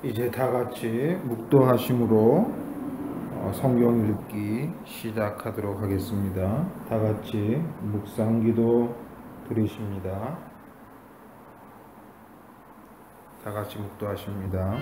이제 다 같이 묵도하심으로 성경 읽기 시작하도록 하겠습니다. 다 같이 묵상기도 드리십니다. 다 같이 묵도하십니다.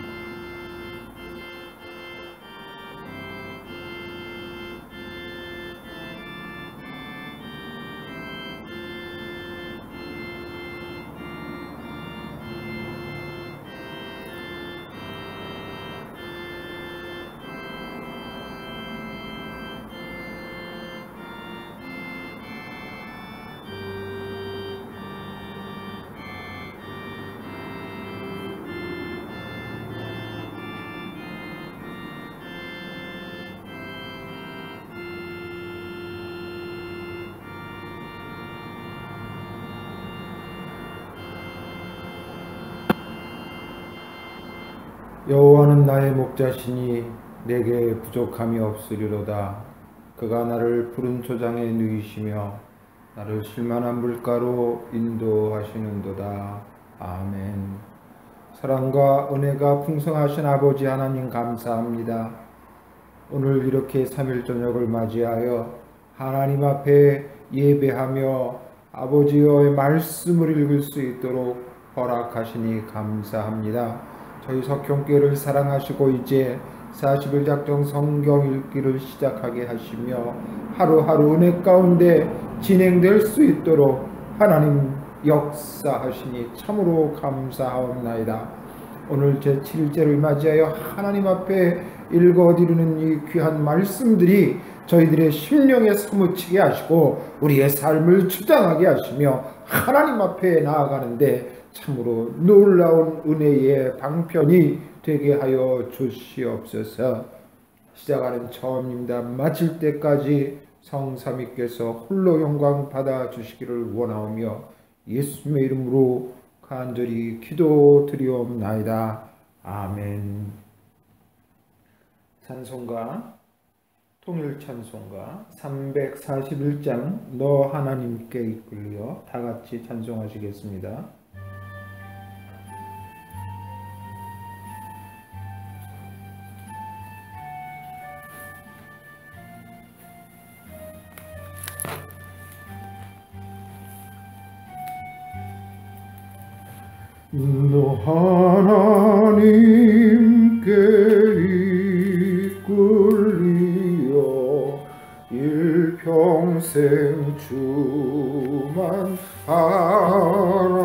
여호와는 나의 목자시니 내게 부족함이 없으리로다. 그가 나를 푸른 초장에 누이시며 나를 쉴만한 물가로 인도하시는도다. 아멘. 사랑과 은혜가 풍성하신 아버지 하나님 감사합니다. 오늘 이렇게 3일 저녁을 맞이하여 하나님 앞에 예배하며 아버지의 말씀을 읽을 수 있도록 허락하시니 감사합니다. 저희 석형교회를 사랑하시고 이제 40일 작정 성경 읽기를 시작하게 하시며 하루하루 은혜 가운데 진행될 수 있도록 하나님 역사하시니 참으로 감사하옵나이다. 오늘 제7일째를 맞이하여 하나님 앞에 읽어드리는 이 귀한 말씀들이 저희들의 심령에 사무치게 하시고 우리의 삶을 주장하게 하시며 하나님 앞에 나아가는데 참으로 놀라운 은혜의 방편이 되게 하여 주시옵소서. 시작하는 처음입니다. 마칠 때까지 성삼위께서 홀로 영광 받아 주시기를 원하오며 예수님의 이름으로 간절히 기도드리옵나이다. 아멘. 찬송가 통일찬송가 341장 너 하나님께 이끌려 다 같이 찬송하시겠습니다. 너 하나님께 이끌리어 일평생 주만 바라고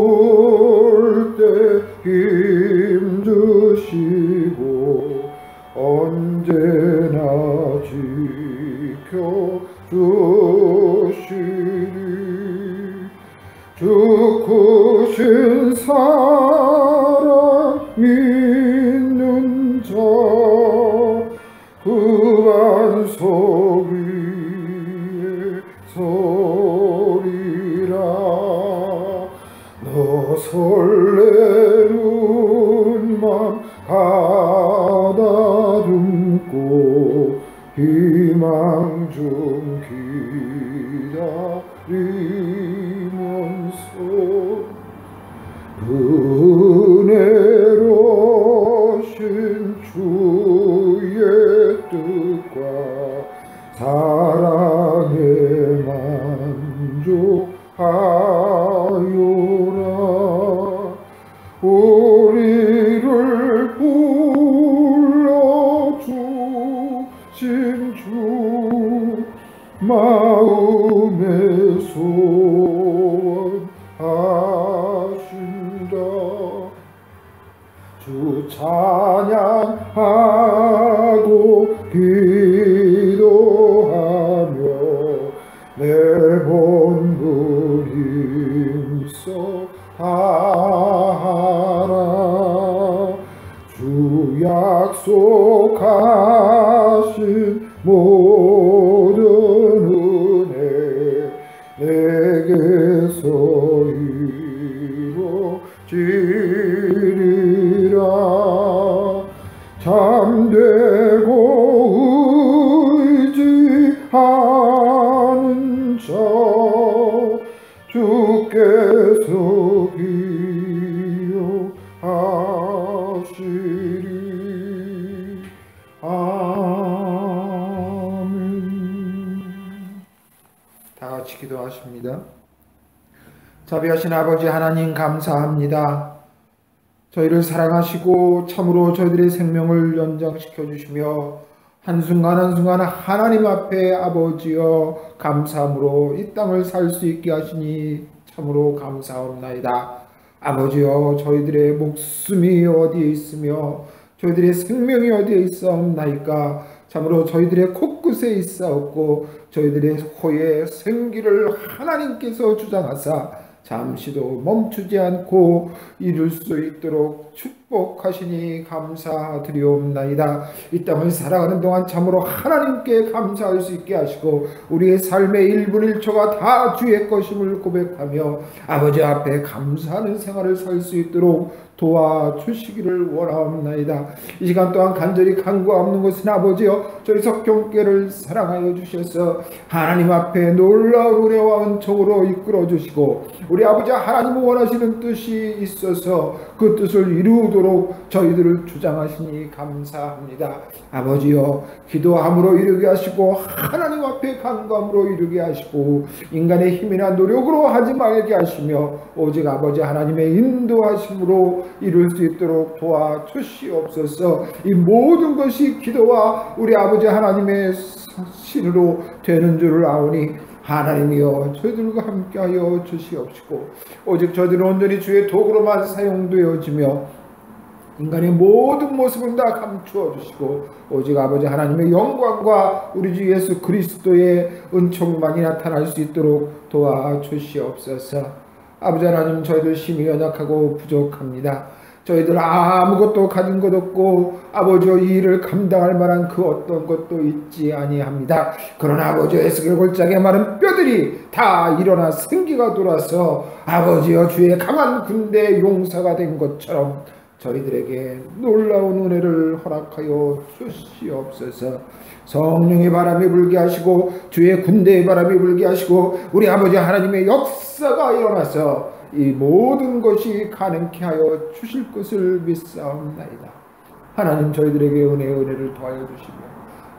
어려울 때 힘주시고 언제나 지켜주시리 주 크신 사랑 믿는 자 그 반석 위에 서리라. 너 설레는 맘 가다듬고 희망 좀 기다리면서 은혜로신 주의 뜻과 사랑에 만족하여라. 우리를 불러주신 주 마음의 소원하신다. 주 찬양하고 기도하며 내 본분 힘써 다하라. 주 약속하신 모든 은혜 내게서 이루어지리라. 잠되고 의지하는 자 주께 주께서 기여하시리. 아멘. 다 같이 기도하십니다. 자비하신 아버지 하나님, 감사합니다. 저희를 사랑하시고 참으로 저희들의 생명을 연장시켜 주시며 한순간 한순간 하나님 앞에 아버지여 감사함으로 이 땅을 살 수 있게 하시니 참으로 감사합나이다. 아버지여, 저희들의 목숨이 어디에 있으며 저희들의 생명이 어디에 있사옵나이까. 참으로 저희들의 코끝에 있사옵고 저희들의 코에 생기를 하나님께서 주장하사 잠시도 멈추지 않고 이룰 수 있도록 축복하시니 감사드리옵나이다. 이 땅을 살아가는 동안 참으로 하나님께 감사할 수 있게 하시고 우리의 삶의 1분 1초가 다 주의 것임을 고백하며 아버지 앞에 감사하는 생활을 살 수 있도록 도와주시기를 원하옵나이다. 이 시간 또한 간절히 간구하옵는 것은 아버지여, 저희 석경교회를 사랑하여 주셔서 하나님 앞에 놀라운 은혜와 은총으로 이끌어 주시고 우리 아버지 하나님 원하시는 뜻이 있어서 그 뜻을 이루도록 저희들을 주장하시니 감사합니다. 아버지여, 기도함으로 이루게 하시고 하나님 앞에 간구함으로 이루게 하시고 인간의 힘이나 노력으로 하지 말게 하시며 오직 아버지 하나님의 인도하심으로 이룰 수 있도록 도와주시옵소서. 이 모든 것이 기도와 우리 아버지 하나님의 신으로 되는 줄을 아오니 하나님이여, 저희들과 함께하여 주시옵시고 오직 저희들은 온전히 주의 도구로만 사용되어지며 인간의 모든 모습은 다 감추어 주시고 오직 아버지 하나님의 영광과 우리 주 예수 그리스도의 은총만이 나타날 수 있도록 도와주시옵소서. 아버지 하나님, 저희들 심히 연약하고 부족합니다. 저희들 아무것도 가진 것 없고 아버지여, 이 일을 감당할 만한 그 어떤 것도 있지 아니합니다. 그러나 아버지여, 에스겔 골짜기에 마른 뼈들이 다 일어나 생기가 돌아서 아버지여, 주의 강한 군대의 용사가 된 것처럼 저희들에게 놀라운 은혜를 허락하여 주시옵소서. 성령의 바람이 불게 하시고 주의 군대의 바람이 불게 하시고 우리 아버지 하나님의 역사가 일어나서 이 모든 것이 가능케 하여 주실 것을 믿사옵나이다. 하나님, 저희들에게 은혜를 더하여 주시고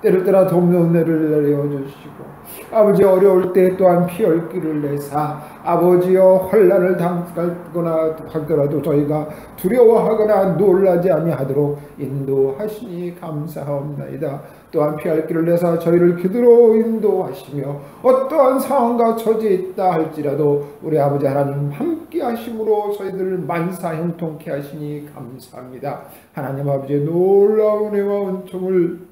때를 따라 돕는 은혜를 내려주시고 아버지, 어려울 때 또한 피할 길을 내사 아버지여, 환난을 당하거나 하더라도 저희가 두려워하거나 놀라지 아니하도록 인도하시니 감사합니다. 또한 피할 길을 내사 저희를 기도로 인도하시며 어떠한 상황과 처지에 있다 할지라도 우리 아버지 하나님 함께 하심으로 저희들을 만사 형통케 하시니 감사합니다. 하나님 아버지의 놀라운 은혜와 은총을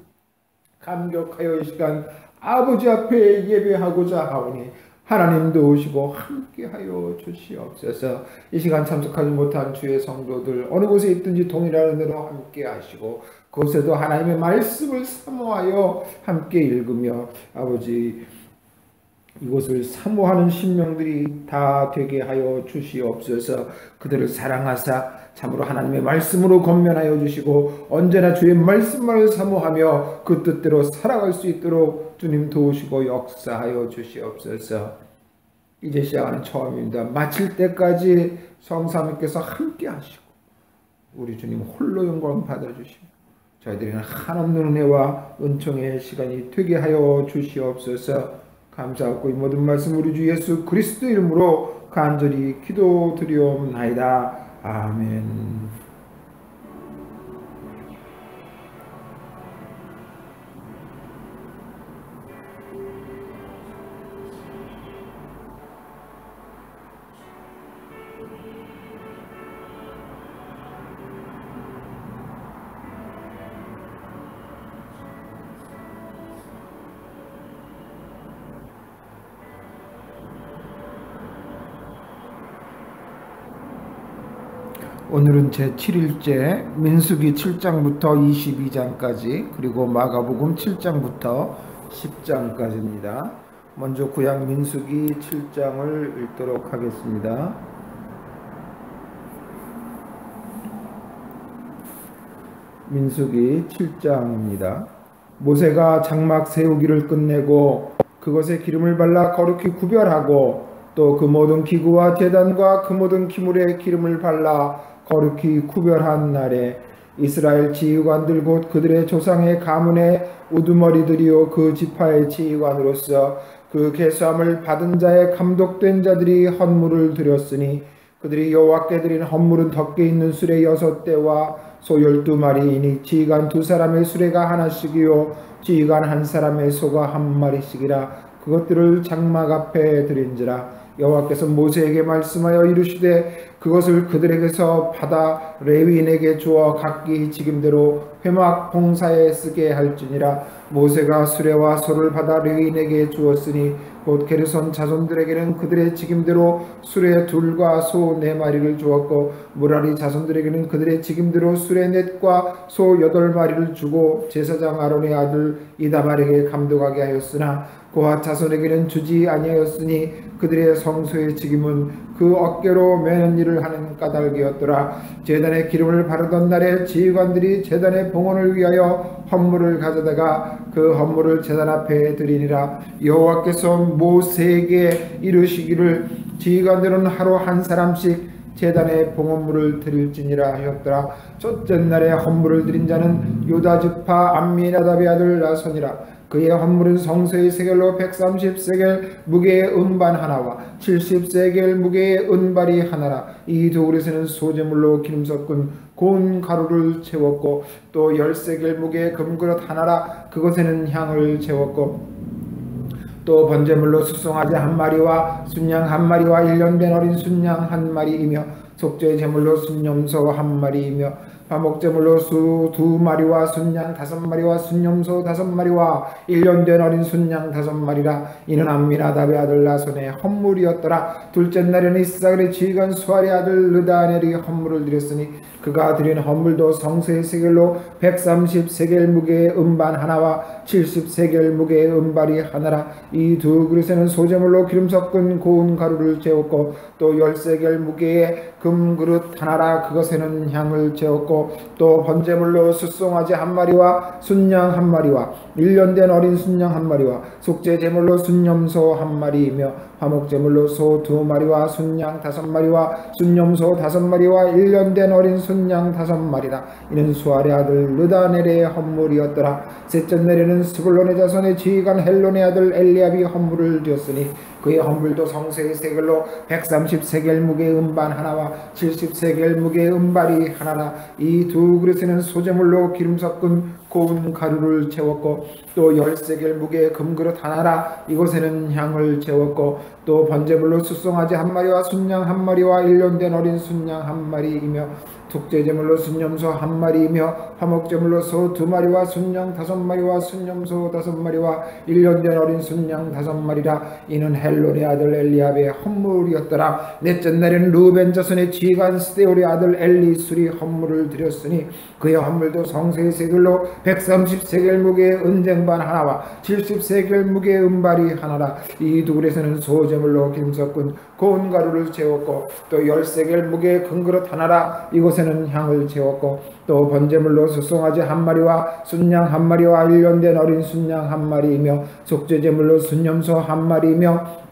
감격하여 이 시간 아버지 앞에 예배하고자 하오니 하나님 도우시고 함께하여 주시옵소서. 이 시간 참석하지 못한 주의 성도들 어느 곳에 있든지 동일한 은혜로 함께하시고 그곳에도 하나님의 말씀을 사모하여 함께 읽으며 아버지, 이곳을 사모하는 심령들이 다 되게 하여 주시옵소서. 그들을 사랑하사 참으로 하나님의 말씀으로 권면하여 주시고 언제나 주의 말씀만을 사모하며 그 뜻대로 살아갈 수 있도록 주님 도우시고 역사하여 주시옵소서. 이제 시작하는 처음입니다. 마칠 때까지 성삼위께서 함께 하시고 우리 주님 홀로 영광 받아주시고 저희들에게는 한없는 은혜와 은총의 시간이 되게 하여 주시옵소서. 감사하고 이 모든 말씀 우리 주 예수 그리스도 이름으로 간절히 기도드리옵나이다. 아멘. 오늘은 제7일째 민수기 7장부터 22장까지 그리고 마가복음 7장부터 10장까지입니다. 먼저 구약 민수기 7장을 읽도록 하겠습니다. 민수기 7장입니다. 모세가 장막 세우기를 끝내고 그것에 기름을 발라 거룩히 구별하고 또 그 모든 기구와 제단과 그 모든 기물에 기름을 발라 거룩히 구별한 날에 이스라엘 지휘관들 곧 그들의 조상의 가문의 우두머리들이요 그 지파의 지휘관으로서 그 계수함을 받은 자의 감독된 자들이 헌물을 드렸으니 그들이 여호와께 드린 헌물은 덮개 있는 수레 6대와 소 12마리이니 지휘관 2사람의 수레가 하나씩이요 지휘관 1사람의 소가 1마리씩이라 그것들을 장막 앞에 드린지라. 여호와께서 모세에게 말씀하여 이르시되 그것을 그들에게서 받아 레위인에게 주어 각기 직임대로 회막 봉사에 쓰게 할지니라. 모세가 수레와 소를 받아 레위인에게 주었으니 곧 게르손 자손들에게는 그들의 직임대로 수레 2과 소 4마리를 주었고 무라리 자손들에게는 그들의 직임대로 수레 4과 소 8마리를 주고 제사장 아론의 아들 이다말에게 감독하게 하였으나 고핫 자손에게는 주지 아니하였으니 그들의 성소의 직임은 그 어깨로 매는 일을 하는 까닭이었더라. 제단에 기름을 바르던 날에 지휘관들이 제단의 봉헌을 위하여 헌물을 가져다가 그 헌물을 제단 앞에 드리니라. 여호와께서 모세에게 이르시기를 지휘관들은 하루 1사람씩 제단에 봉헌물을 드릴지니라 하였더라. 첫째 날에 헌물을 드린 자는 유다 지파 암미나답의 아들 나손이라. 그의 헌물은 성소의 세겔로 130세겔 무게의 은반 하나와 70세겔 무게의 은발이 하나라. 이 두 그릇에는 소재물로 기름 섞은 고운 가루를 채웠고 또 10세겔 무게의 금그릇 하나라. 그것에는 향을 채웠고 또 번제물로 숫송아지 1마리와 순양 1마리와 1년 된 어린 순양 1마리이며 속죄 제물로 순염소 1마리이며 화목제물로 수 2마리와 순양 5마리와 순염소 5마리와 1년 된 어린 순양 5마리라. 이는 암미나답의 아들 나손의 헌물이었더라. 둘째 날에는 이스라엘의 지휘관 수알의 아들 르다넬이 헌물을 드렸으니 그가 드린 헌물도 성소의 세겔로 130세겔 무게의 은반 하나와 70세겔 무게의 은발이 하나라. 이 두 그릇에는 소재물로 기름 섞은 고운 가루를 채웠고 또 10세겔 무게의 금그릇 하나라. 그것에는 향을 채웠고 또 번제물로 숫송아지 1마리와 순양 1마리와 1년 된 어린 순양 1마리와 속죄 제물로 순염소 1마리이며 화목제물로 소 2마리와 순양 5마리와 순염소 5마리와 1년 된 어린 순양 5마리라. 이는 수알의 아들 르다넬의 헌물이었더라. 셋째 날에는 스불론의 자손의 지휘관 헬론의 아들 엘리압이 헌물을 드렸으니 그의 헌물도 성소의 세겔로 130세겔 무게의 은반 하나와 70세겔 무게의 은발이 하나라. 이 두 그릇에는 소재물로 기름 섞은 고운 가루를 채웠고 또 10세겔 무게의 금그릇 하나라. 이곳에는 향을 채웠고 또 번제물로 숫송아지 1마리와 순양 1마리와 1년 된 어린 순양 1마리이며 속죄제물로 순염소 1마리이며 화목제물로 소 2마리와 순양 5마리와 순염소 5마리와 1년 된 어린 순양 5마리라. 이는 헬론의 아들 엘리압의 헌물이었더라. 넷째 날에는 루벤 자손의 지휘관 스데올의 아들 엘리술이 헌물을 드렸으니 그의 헌물도 성소의 세겔로 130세겔 무게의 은쟁반 하나와 70세겔 무게의 은발이 하나라. 이 두 그릇에는 소재물로 기름 섞은 고운 가루를 채웠고 또 10세겔 무게의 금그릇 하나라. 이곳에는 향을 채웠고 또 번제물로 숫송아지 1마리와 순양 1마리와 1년 된 어린 순양 1마리이며 속죄제물로 순염소 1마리이며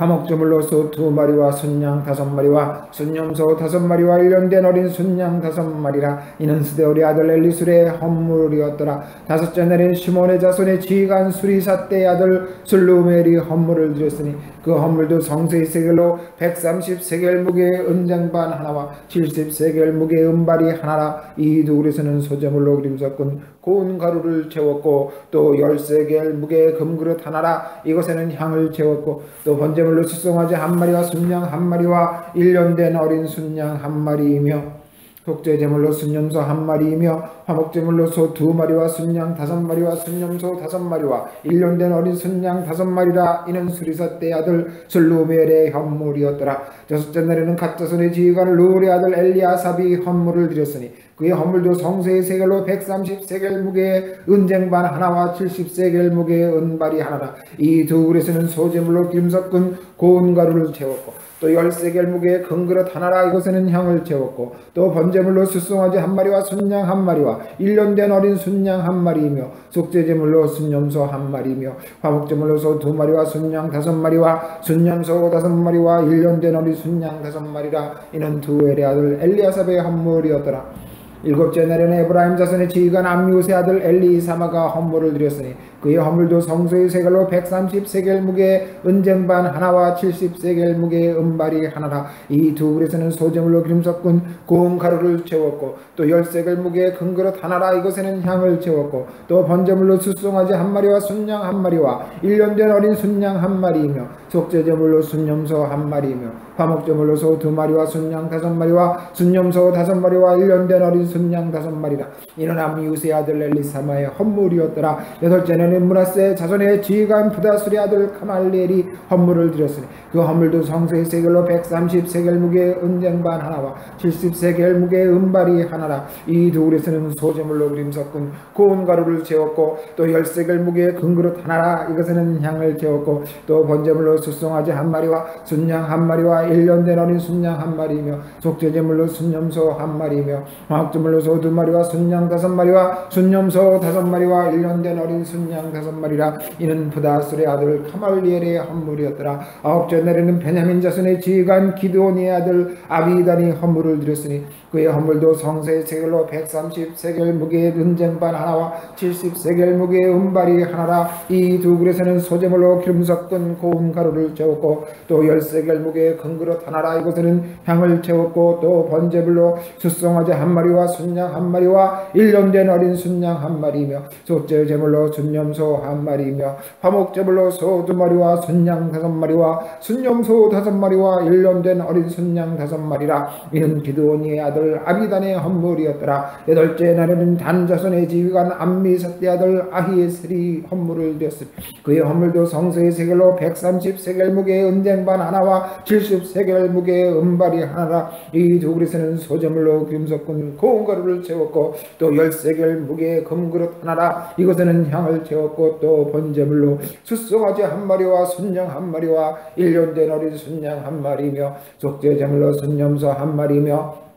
화목제물로 소 2마리와 순양 5마리와 순염소 5마리와 1년 된 어린 순양 5마리라. 이는 스데올의 아들 엘리술의 헌물이었더라. 다섯째 날엔 시몬의 자손의 지휘관 수리사떼의 아들 슬루멜이 헌물을 드렸으니 그 헌물도 성소의 세겔로 130세겔 무게의 은쟁반 하나와 70세겔 무게의 은발이 하나라. 이 두 그릇에는 소재물로 기름 섞은 고운 가루를 채웠고 또 10세겔 무게의 금그릇 하나라. 이것에는 향을 채웠고 또 번제물로 숫송아지 1마리와 순양 1마리와 1년 된 어린 순양 1마리이며 속죄제물로 순염소 1마리이며 화목제물로 소 2마리와 순양 5마리와 순염소 5마리와 1년 된 어린 순양 5마리라. 이는 수리사떼의 아들 슬루멜의 헌물이었더라. 여섯째 날에는 갓 자손의 지휘관 르울의 아들 엘리아삽이 헌물을 드렸으니 그의 헌물도 성소의 세겔로 130세겔 무게의 은쟁반 하나와 70세겔 무게의 은발이 하나라. 이 두 그릇에는 소재물로 기름 섞은 고운 가루를 채웠고 또 10세겔 무게의 큰 그릇 하나라. 이것에는 향을 채웠고 또 번제물로 숫송아지 한 마리와 순양 한 마리와 1년 된 어린 순양 한 마리이며 속죄제물로 순염소 한 마리이며 화목제물로 소 2마리와 순양 5마리와 순염소 5마리와 1년 된 어린 순양 5마리라. 이는 두엘의 아들 엘리아삽의 헌물이었더라. 일곱째 날에는 에브라임 자손의 지휘관 암미우스의 아들 엘리사마가 헌물을 드렸으니 그의 헌물도 성소의 세겔로 130세겔 무게의 은쟁반 하나와 70세겔 무게의 은발이 하나라. 이 두 그릇에는 소재물로 기름 섞은 고운 가루를 채웠고 또 10세겔 무게의 큰 그릇 하나라. 이것에는 향을 채웠고 또 번제물로 숫송아지 한 마리와 순양 한 마리와 1년 된 어린 순양 한 마리이며 속죄제물로 순염소 한 마리이며 화목제물로 소 2마리와 순양 5마리와 순염소 5마리와 1년 된 어린 순양 5마리라. 이는 암미우스의 아들 엘리사마의 헌물이었더라. 여덟째는 므낫세 자손의 지휘관 부다술의 아들 가말리엘이 헌물을 드렸으니 그 헌물도 성소의 세겔로 130세겔 무게의 은쟁반 하나와 70세겔 무게의 은발이 하나라. 이 두 그릇에는 소재물로 기름 섞은 고운 가루를 채웠고 또 10세겔 무게의 큰 그릇 하나라. 이것에는 향을 채웠고 또 번제물로 숫송아지 한 마리와 순양 한 마리와 1년 된 어린 순양 한 마리이며 속죄제물로 순염소 한 마리이며 화목제물로 소 2마리와 순양 5마리와 순염소 5마리와 1년 된 어린 순양 5마리라. 이는 부다술의 아들 가말리엘의 헌물이었더라. 아홉째 날에는 베냐민 자손의 지휘관 기드온의 아들 아비단이 헌물을 드렸으니 그의 헌물도 성소의 세겔로 130세겔 무게의 은쟁반 하나와 70세겔 무게의 은발이 하나라. 이 두 그릇에는 소재물로 기름 섞은 고운 가루를 채웠고 또 10세겔 무게의 큰 그릇 하나라. 이것에는 향을 채웠고 또 번제물로 숫송아지 한 마리와 순양 한 마리와 1년 된 어린 순양 한 마리이며 속죄제물로 순염소 한 마리이며 화목제물로 소 2마리와 순양 5마리와 순염소 5마리와 1년 된 어린 순양 5마리라. 이는 기드온이의 아들 아비단의 헌물이었더라. 여덟째 날에는 단 자손의 지휘관 암미사대의 아들 아히에셀이 헌물을 드렸으니 그의 헌물도 성소의 세겔로 130세겔 무게의 은쟁반 하나와 70세겔 무게의 은발이 하나라. 이 두 그릇에는 소재물로 기름 섞은 고운 가루를 채웠고 또 10세겔 무게의 금그릇 하나라. 이것에는 향을 채웠고 또 번제물로 숫송아지 한 마리와 순양 한 마리와 1년 된 어린 순양 한 마리이며 속죄제물로 순염소 한 마리이며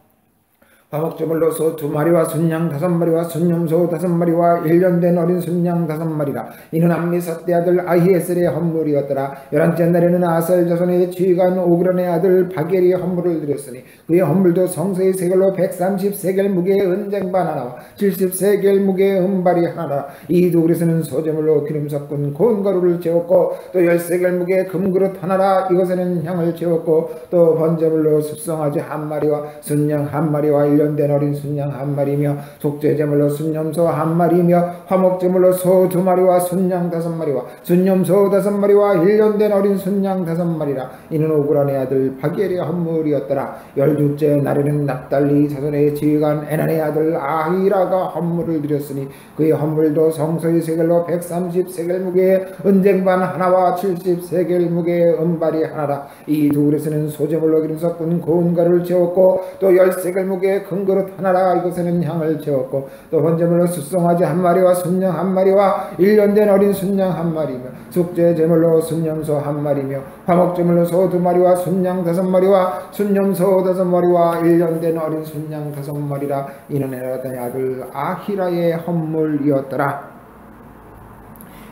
화목제물로 소 2마리와 순양 5마리와 순염소 5마리와 1년 된 어린 순양 5마리라. 이는 암미사대 아들 아히에셀의 헌물이었더라. 11째 날에는 아셀 자손의 지휘관 오그란의 아들 바겔이 헌물을 드렸으니 그의 헌물도 성소의 세겔로 130세겔 무게의 은쟁반 하나와 70세겔 무게의 은발이 하나라. 이 두 그릇에는 소재물로 기름 섞은 고운 가루를 채웠고 또 10세겔 무게의 금그릇 하나라. 이것에는 향을 채웠고 또 번제물로 숫송아지 한 마리와 순양 한 마리와 1년 된 어린 순양 한 마리며 속죄제물로 순염소 한 마리며 화목제물로 소 2마리와 순양 5마리와 순염소 5마리와 1년 된 어린 순양 5마리라. 이는 오그란의 아들 바겔의 헌물이었더라. 12째 날에는 납달리 자손의 지휘관 에난의 아들 아히라가 헌물을 드렸으니 그의 헌물도 성소의 세겔로 130세겔 무게의 은쟁반 하나와 70세겔 무게의 은발이 하나라. 이 두 그릇에는 소재물로 기름 섞은 고운 가루를 채웠고 또 10세겔 무게의 큰 그릇 하나라. 이것에는 향을 채웠고 또 번제물로 숫송아지 한 마리와 순양 한 마리와 1년 된 어린 순양 한 마리며 속죄제물로 순염소 한 마리며 화목제물로 소 2마리와 순양 5마리와 순염소 5마리와 1년 된 어린 순양 5마리라. 이는 에라단의 아들 아히라의 헌물이었더라.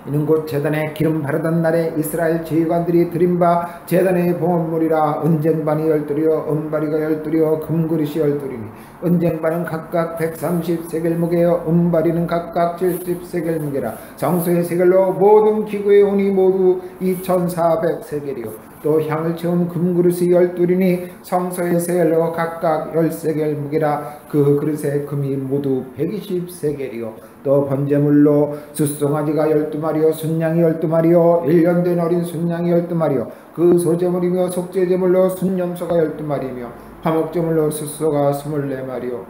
이는 곧 제단에 기름 바르던 날에 이스라엘 지휘관들이 드린 바 제단의 봉헌물이라. 은쟁반이 12여 은바리가 12여 금그릇이 12이니 은쟁반은 각각 130세겔 무게여 은바리는 각각 70세겔 무게라. 성소의 세겔로 모든 기구의 운이 모두 2400세겔이요 또 향을 채운 금그릇이 12이니 성소의 세겔로 각각 10세겔 무게라. 그 그릇의 금이 모두 120세겔이요 또 번제물로 숫송아지가 12마리요 순양이 12마리요 1년 된 어린 순양이 12마리요 그 소제물이며 속죄제물로 순염소가 12마리며 화목제물로 숫소가 24마리요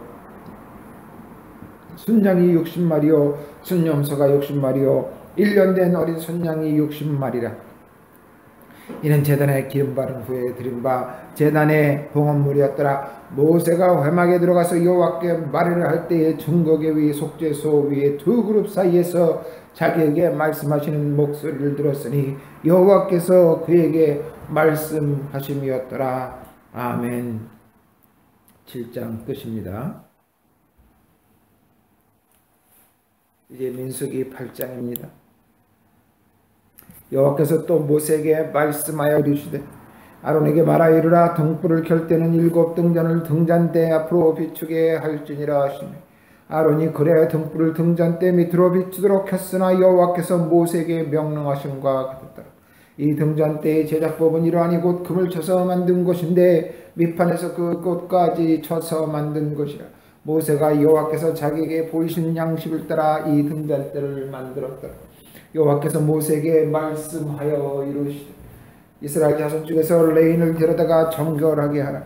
순양이 60마리요 순염소가 60마리요 1년 된 어린 순양이 60마리라. 이는 제단에 기름 바른 후에 드린 바 제단의 봉헌물이었더라. 모세가 회막에 들어가서 여호와께 말을 할 때에 증거계 위 속죄소 위에 두 그룹 사이에서 자기에게 말씀하시는 목소리를 들었으니 여호와께서 그에게 말씀하심이었더라. 아멘. 7장 끝입니다. 이제 민수기 8장입니다. 여호와께서 또 모세에게 말씀하여 이르시되 아론에게 말하여 이르라. 등불을 켤 때는 7 등잔을 등잔대 앞으로 비추게 할지니라 하시며 아론이 그래야 등불을 등잔대 밑으로 비추도록 했으나 여호와께서 모세에게 명령하심과 같았더라. 이 등잔대의 제작법은 이러하니 곧 금을 쳐서 만든 것인데 밑판에서 그 끝까지 쳐서 만든 것이라. 모세가 여호와께서 자기에게 보이신 양식을 따라 이 등잔대를 만들었더라. 여호와께서 모세에게 말씀하여 이르시되 이스라엘 자손 중에서 레인을 데려다가 정결하게 하라.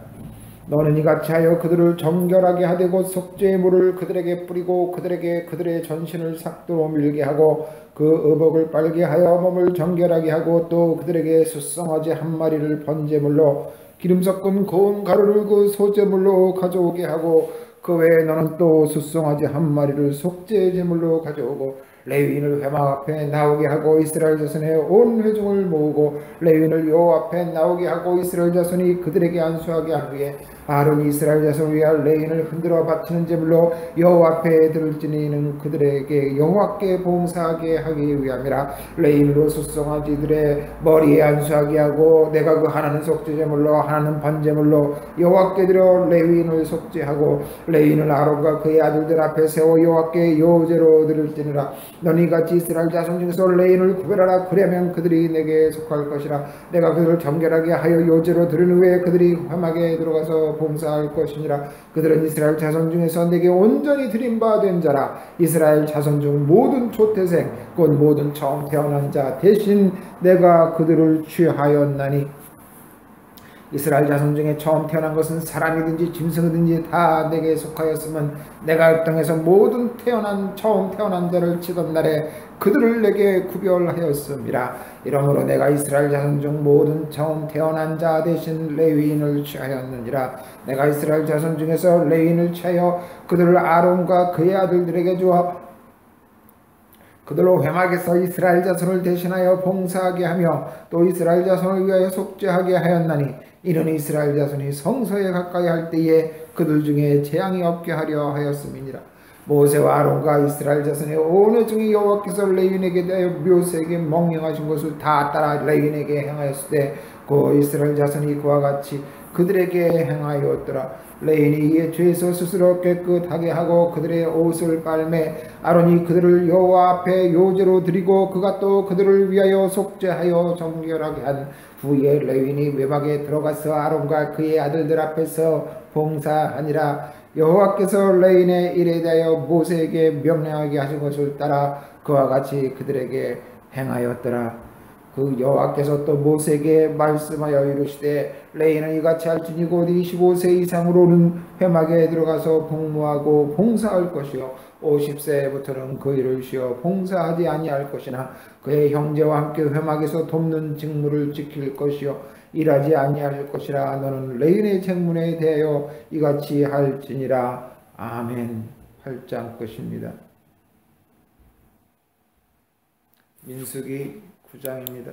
너는 이같이 하여 그들을 정결하게 하되 곧 속죄의 물을 그들에게 뿌리고 그들에게 그들의 전신을 삭도로 밀게 하고 그 의복을 빨게 하여 몸을 정결하게 하고 또 그들에게 숫송아지 한 마리를 번제물로 기름 섞은 고운 가루를 그 소제물로 가져오게 하고 그 외에 너는 또 숫송아지 한 마리를 속죄 제물로 가져오고 레위인을 회막 앞에 나오게 하고 이스라엘 자손의 온 회중을 모으고 레위인을 여호와 앞에 나오게 하고 이스라엘 자손이 그들에게 안수하게 한 후에 아론이 이스라엘 자손을 위하여 레위인을 흔들어 바치는 제물로 여호와 앞에 들을지니 이는 그들에게 여호와께 봉사하게 하기 위함이라. 레위인으로 숫송아지들의 머리에 안수하게 하고 내가 그 하나는 속죄 제물로 하나는 번제물로 여호와께 드려 레위인을 속죄하고 레위인을 아론과 그의 아들들 앞에 세워 여호와께 요제로 드릴지니라. 너는 이같이 이스라엘 자손 중에서 레인을 구별하라. 그러면 그들이 내게 속할 것이라. 내가 그들을 정결하게 하여 요제로 드린 후에 그들이 회막에 들어가서 봉사할 것이니라. 그들은 이스라엘 자손 중에서 내게 온전히 드린 바 된 자라. 이스라엘 자손 중 모든 초태생 곧 모든 처음 태어난 자 대신 내가 그들을 취하였나니 이스라엘 자손 중에 처음 태어난 것은 사람이든지 짐승이든지 다 내게 속하였으면 내가 땅에서 모든 처음 태어난 자를 치던 날에 그들을 내게 구별하였음이라. 이러므로 내가 이스라엘 자손 중 모든 처음 태어난 자 대신 레위인을 취하였느니라. 내가 이스라엘 자손 중에서 레위인을 취하여 그들을 아론과 그의 아들들에게 주어 그들로 회막에서 이스라엘 자손을 대신하여 봉사하게 하며 또 이스라엘 자손을 위하여 속죄하게 하였나니 이는 이스라엘 자손이 성소에 가까이 할 때에 그들 중에 재앙이 없게 하려 하였음이니라. 모세와 아론과 이스라엘 자손의 온 회중이 여호와께서 레위인에게 대하여 모세에게 명령하신 것을 다 따라 레위인에게 행하였을 때 그 이스라엘 자손이 그와 같이 그들에게 행하였더라. 레인이 이에 죄에서 스스로 깨끗하게 하고 그들의 옷을 빨매 아론이 그들을 여호와 앞에 요제로 드리고 그가 또 그들을 위하여 속죄하여 정결하게 한 후에 레인이 외막에 들어가서 아론과 그의 아들들 앞에서 봉사하니라. 여호와께서 레인의 일에 대하여 모세에게 명령하게 하신 것을 따라 그와 같이 그들에게 행하였더라. 그 여호와께서 또 모세에게 말씀하여 이르시되 레인은 이같이 할지니 곧 25세 이상으로는 회막에 들어가서 복무하고 봉사할 것이요 50세부터는 그 일을 쉬어 봉사하지 아니할 것이나 그의 형제와 함께 회막에서 돕는 직무를 지킬 것이요 일하지 아니할 것이라. 너는 레인의 책문에 대하여 이같이 할지니라. 아멘. 8장 끝입니다. 민수기 9장입니다.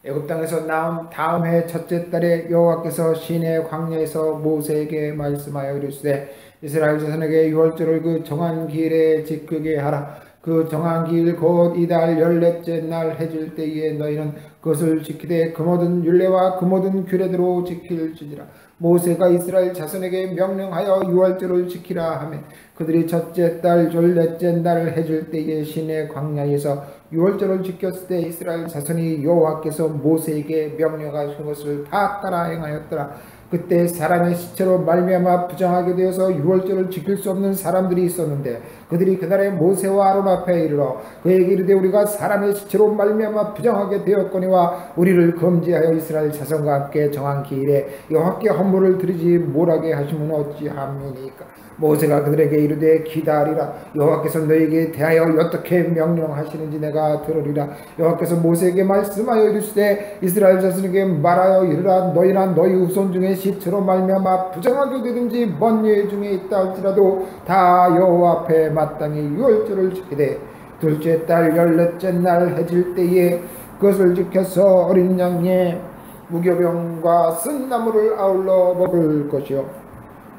애굽 땅에서 나온 다음 해 첫째 달에 여호와께서 시내 광야에서 모세에게 말씀하여 이르시되 이스라엘 자손에게 유월절을 그 정한 기일에 지키게 하라. 그 정한 기일 곧 이달 14째 날 해질 때에 너희는 그것을 지키되 그 모든 율례와 그 모든 규례대로 지킬지니라. 모세가 이스라엘 자손에게 명령하여 유월절을 지키라 하며 그들이 첫째 달 14째 날을 해질 때에 시내 광야에서 유월절을 지켰을 때 이스라엘 자손이 여호와께서 모세에게 명령하신 것을 다 따라 행하였더라. 그때 사람의 시체로 말미암아 부정하게 되어서 유월절을 지킬 수 없는 사람들이 있었는데 그들이 그날에 모세와 아론 앞에 이르러 그에게 이르되 우리가 사람의 시체로 말미암아 부정하게 되었거니와 우리를 금지하여 이스라엘 자손과 함께 정한 기일에 여호와께 헌물을 드리지 못하게 하심은 어찌함이니까. 모세가 그들에게 이르되 기다리라. 여호와께서 너희에게 대하여 어떻게 명령하시는지 내가 들으리라. 여호와께서 모세에게 말씀하여 이르시되 이스라엘 자손에게 말하여 이르라. 너희나 너희 후손 중에 시체로 말미암아 부정하게 되든지 먼 예 중에 있다 할지라도 다 여호와 앞에 마땅히 유월절을 지키되 둘째 달 14째 날 해질 때에 그것을 지켜서 어린 양의 무교병과 쓴 나물을 아울러 먹을 것이요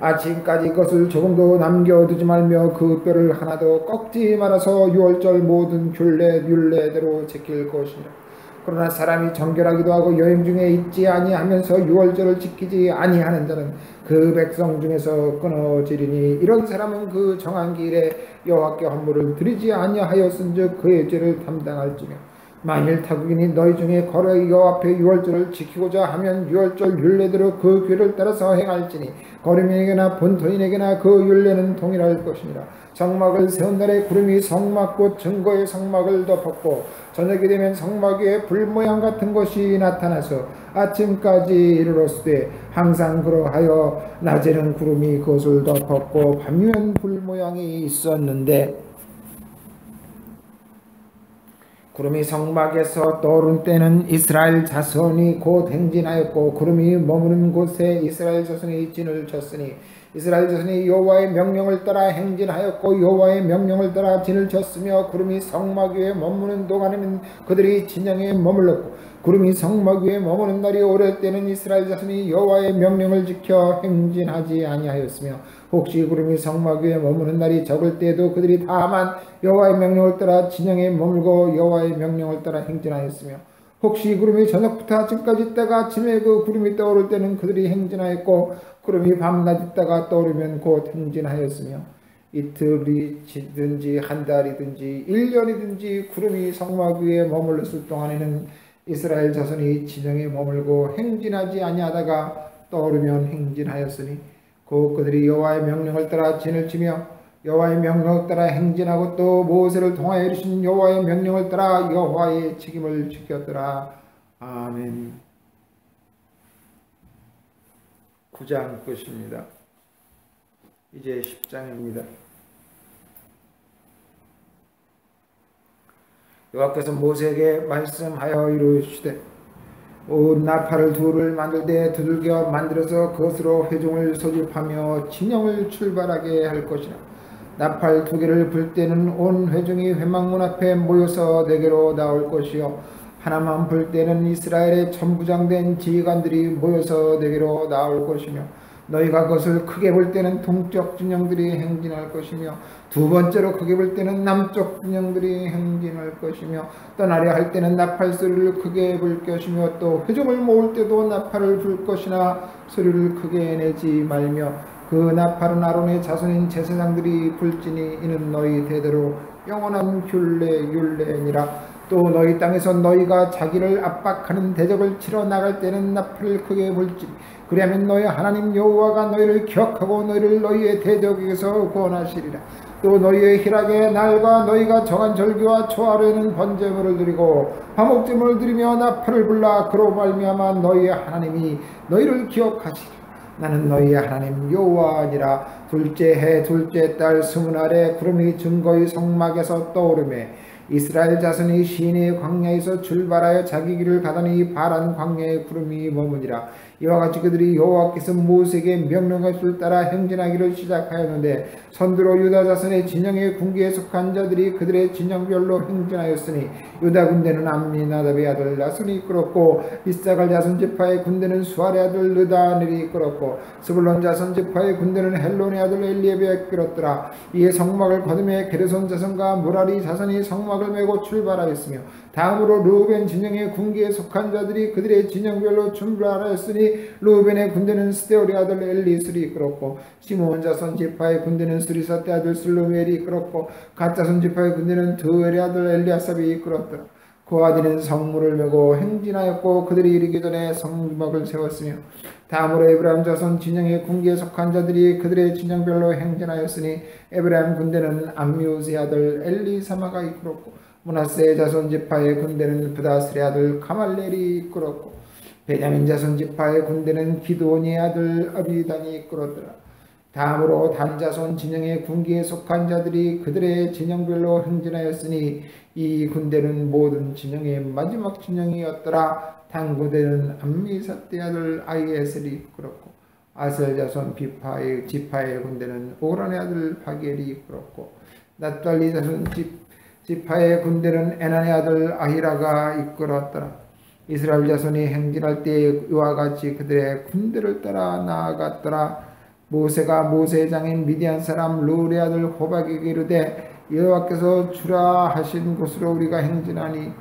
아침까지 그것을 조금도 남겨두지 말며 그 뼈를 하나도 꺾지 말아서 유월절 모든 율례대로 지킬 것이니라. 그러나 사람이 정결하기도 하고 여행 중에 있지 아니하면서 유월절을 지키지 아니하는 자는 그 백성 중에서 끊어지리니 이런 사람은 그 정한 기일에 여호와께 헌물을 드리지 아니하였은즉 그의 죄를 담당할지며 만일 타국인이 너희 중에 걸어 여호와 앞에 유월절을 지키고자 하면 유월절 율례대로 그 규를 따라서 행할지니 거류민에게나 본토인에게나 그 율례는 동일할 것이니라. 성막을 세운 날에 구름이 성막 곧 증거의 성막을 덮었고 저녁이 되면 성막 위에 불 모양 같은 것이 나타나서 아침까지 이르렀으되 항상 그러하여 낮에는 구름이 그것을 덮었고 밤이면 불 모양이 있었는데 구름이 성막에서 떠오른 때는 이스라엘 자손이 곧 행진하였고 구름이 머무는 곳에 이스라엘 자손이 진을 쳤으니 이스라엘 자손이 여호와의 명령을 따라 행진하였고 여호와의 명령을 따라 진을 쳤으며 구름이 성막 위에 머무는 동안에는 그들이 진영에 머물렀고 구름이 성막 위에 머무는 날이 오를 때는 이스라엘 자손이 여호와의 명령을 지켜 행진하지 아니하였으며 혹시 구름이 성막 위에 머무는 날이 적을 때에도 그들이 다만 여호와의 명령을 따라 진영에 머물고 여호와의 명령을 따라 행진하였으며 혹시 구름이 저녁부터 아침까지 있다가 아침에 그 구름이 떠오를 때는 그들이 행진하였고 구름이 밤낮 있다가 떠오르면 곧 행진하였으며 이틀이든지 한 달이든지 1년이든지 구름이 성막 위에 머물렀을 동안에는 이스라엘 자손이 진영에 머물고 행진하지 아니하다가 떠오르면 행진하였으니 곧 그들이 여호와의 명령을 따라 진을 치며 여호와의 명령을 따라 행진하고 또 모세를 통하여 이르신 여호와의 명령을 따라 여호와의 책임을 지켰더라. 아멘. 9장 끝입니다. 이제 10장입니다. 여호와께서 모세에게 말씀하여 이르시되 옷 나팔을 둘을 만들되 두들겨 만들어서 그것으로 회중을 소집하며 진영을 출발하게 할 것이라. 나팔 2개를 불 때는 온 회중이 회막문 앞에 모여서 내게로 나올 것이요 하나만 불 때는 이스라엘의 천부장된 지휘관들이 모여서 내게로 나올 것이며 너희가 그것을 크게 볼 때는 동쪽 진영들이 행진할 것이며 두 번째로 크게 볼 때는 남쪽 진영들이 행진할 것이며 떠나려 할 때는 나팔 소리를 크게 불 것이며 또 회중을 모을 때도 나팔을 불 것이나 소리를 크게 내지 말며 그 나팔은 아론의 자손인 제사장들이 불지니 이는 너희 대대로 영원한 율례니라. 또 너희 땅에서 너희가 자기를 압박하는 대적을 치러 나갈 때는 나팔을 크게 불지니 그리하면 너희 하나님 여호와가 너희를 기억하고 너희를 너희의 대적에게서 구원하시리라. 또 너희의 희락의 날과 너희가 정한 절기와 초하루에는 번제물을 드리고 화목제물을 드리며 나팔을 불라 그로 말미암아 너희의 하나님이 너희를 기억하시리라. 나는 너희의 하나님 여호와니라. 둘째 해 둘째 달 20날에 구름이 증거의 성막에서 떠오르매 이스라엘 자손이 시내의 광야에서 출발하여 자기 길을 가더니 바란 광야에 구름이 머무니라. 이와 같이 그들이 여호와께서 모세에게 명령하심을 따라 행진하기를 시작하였는데 선두로 유다 자손의 진영의 군기에 속한 자들이 그들의 진영별로 행진하였으니 유다 군대는 암미나답의 아들 나손이 이끌었고 이사갈 자손 지파의 군대는 수알의 아들 느다넬이 이끌었고 스불론 자손 지파의 군대는 헬론의 아들 엘리압이 이끌었더라. 이에 성막을 거두며 게르손 자손과 무라리 자손이 성막을 메고 출발하였으며 다음으로 르우벤 진영의 군기에 속한 자들이 그들의 진영별로 출발하였으니 르우벤의 군대는 스데올의 아들 엘리술이 이끌었고 시므온 자손 지파의 군대는 스리사떼 아들 슬루멜이 이끌었고 갓 자손 지파의 군대는 드웰의 아들 엘리아삽이 이끌었더라. 그 아들은 성문을 메고 행진하였고 그들이 이르기 전에 성막을 세웠으며 다음으로 에브라임 자손 진영의 군기에 속한 자들이 그들의 진영별로 행진하였으니 에브라임 군대는 암미우스의 아들 엘리사마가 이끌었고 므낫세 자손 지파의 군대는 부다스의 아들 가말렐이 이끌었고 베냐민 자손 지파의 군대는 기드온의 아들 아비단이 이끌었더라. 다음으로 단 자손 진영의 군기에 속한 자들이 그들의 진영별로 행진하였으니 이 군대는 모든 진영의 마지막 진영이었더라. 단 군대는 암미사대 아들 아이에셀이 이끌었고 아셀 자손 지파의 군대는 오란의 아들 바겔이 이끌었고 납달리 자손 지파의 군대는 에난의 아들 아히라가 이끌었더라. 이스라엘 자손이 행진할 때 이와 같이 그들의 군대를 따라 나아갔더라. 모세가 모세의 장인 미디안 사람 르울의 아들 호박에게 이르되 여호와께서 주라 하신 곳으로 우리가 행진하니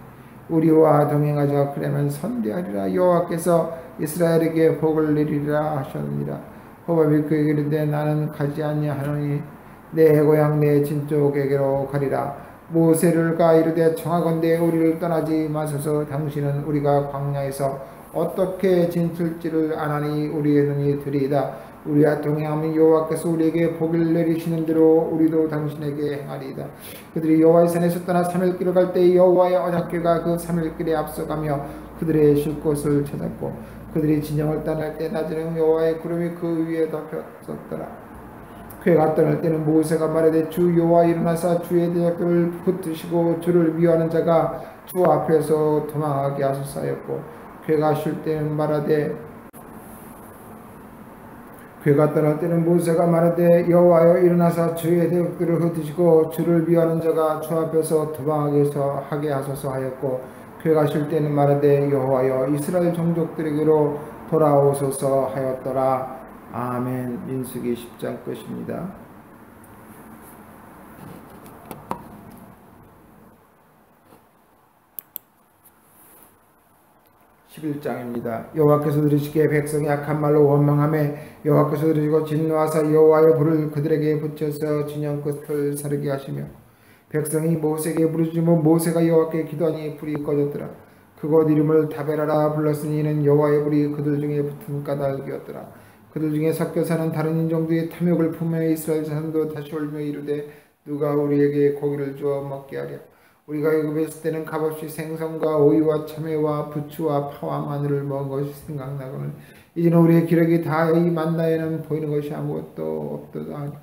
우리와 동행하자. 그러면 선대하리라. 여호와께서 이스라엘에게 복을 내리리라 하셨느니라. 호박이 그에게 이르되 나는 가지 아니하노니 내 고향 내 친족에게로 가리라. 모세가 이르되 청하건대 우리를 떠나지 마소서. 당신은 우리가 광야에서 어떻게 진출지를 아나니 우리의 눈이 들이다. 우리와 동행하면 여호와께서 우리에게 복을 내리시는 대로 우리도 당신에게 행하리이다. 그들이 여호와의 산에서 떠나 사멜길을 갈 때 여호와의 언약궤가 그 사멜길에 앞서가며 그들의 쉴 곳을 찾았고 그들이 진영을 떠날 때 낮에는 여호와의 구름이 그 위에 덮였었더라. 궤가 떠날 때는 모세가 말하되 주 여호와 일어나사 주의 대적들을 붙드시고 주를 미워하는 자가 주 앞에서 도망하게 하소서 하였고 궤가 쉴 때는 말하되 궤가 떠날 때는 모세가 말하되 여호와여 일어나사 주의 대적들을 흩으시고 주를 미워하는 자가 주 앞에서 도망하게 하게 하소서 하였고 궤가 쉴 때는 말하되 여호와여 이스라엘 종족들에게로 돌아오소서 하였더라. 아멘. 민수기 10장 끝입니다. 11장입니다. 여호와께서 들으시기에 백성이 악한 말로 원망하며 여호와께서 들으시고 진노하사 여호와의 불을 그들에게 붙여서 진영 끝을 사르게 하시며 백성이 모세에게 부르짖으며 모세가 여호와께 기도하니 불이 꺼졌더라. 그곳 이름을 다베라라 불렀으니 이는 여호와의 불이 그들 중에 붙은 까닭이었더라. 그들 중에 섞여 사는 다른 인종들의 탐욕을 품며 이스라엘 자손도 다시 올며 이르되 누가 우리에게 고기를 주어 먹게 하랴. 우리가 애굽에 있을 때는 값없이 생선과 오이와 참외와 부추와 파와 마늘을 먹은 것이 생각나거늘 이제는 우리의 기력이 다 이 만나에는 보이는 것이 아무것도 없도다.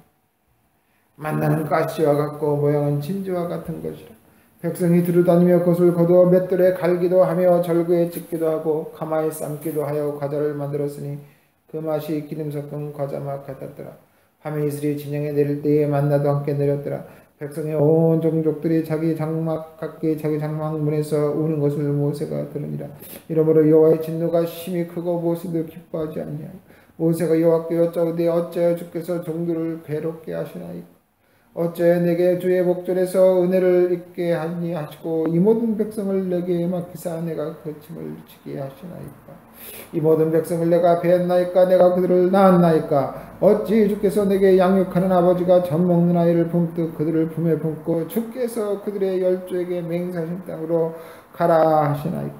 만나는 가시와 같고 모양은 진주와 같은 것이라. 백성이 두루다니며 그것을 거두어 맷돌에 갈기도 하며 절구에 찢기도 하고 가마에 삶기도 하여 과자를 만들었으니 그 맛이 기름 섞은 과자맛 같았더라. 밤에 이슬이 진영에 내릴 때에 만나도 함께 내렸더라. 백성의 온 종족들이 자기 장막 각기 자기 장막 문에서 우는 것을 모세가 들으니라. 이러므로 여호와의 진노가 심히 크고 모세도 기뻐하지 아니하여 모세가 여호와께 여짜오되 어찌하여 주께서 종들을 괴롭게 하시나이까. 어찌하여 내게 주의 목전에서 은혜를 입게 하니 하시고 이 모든 백성을 내게 맡기사 내가 그 짐을 지게 하시나이까. 이 모든 백성을 내가 배했나이까. 내가 그들을 낳았나이까. 어찌 주께서 내게 양육하는 아버지가 젖 먹는 아이를 품듯 그들을 품에 품고 주께서 그들의 열조에게 맹세하신 땅으로 가라 하시나이까.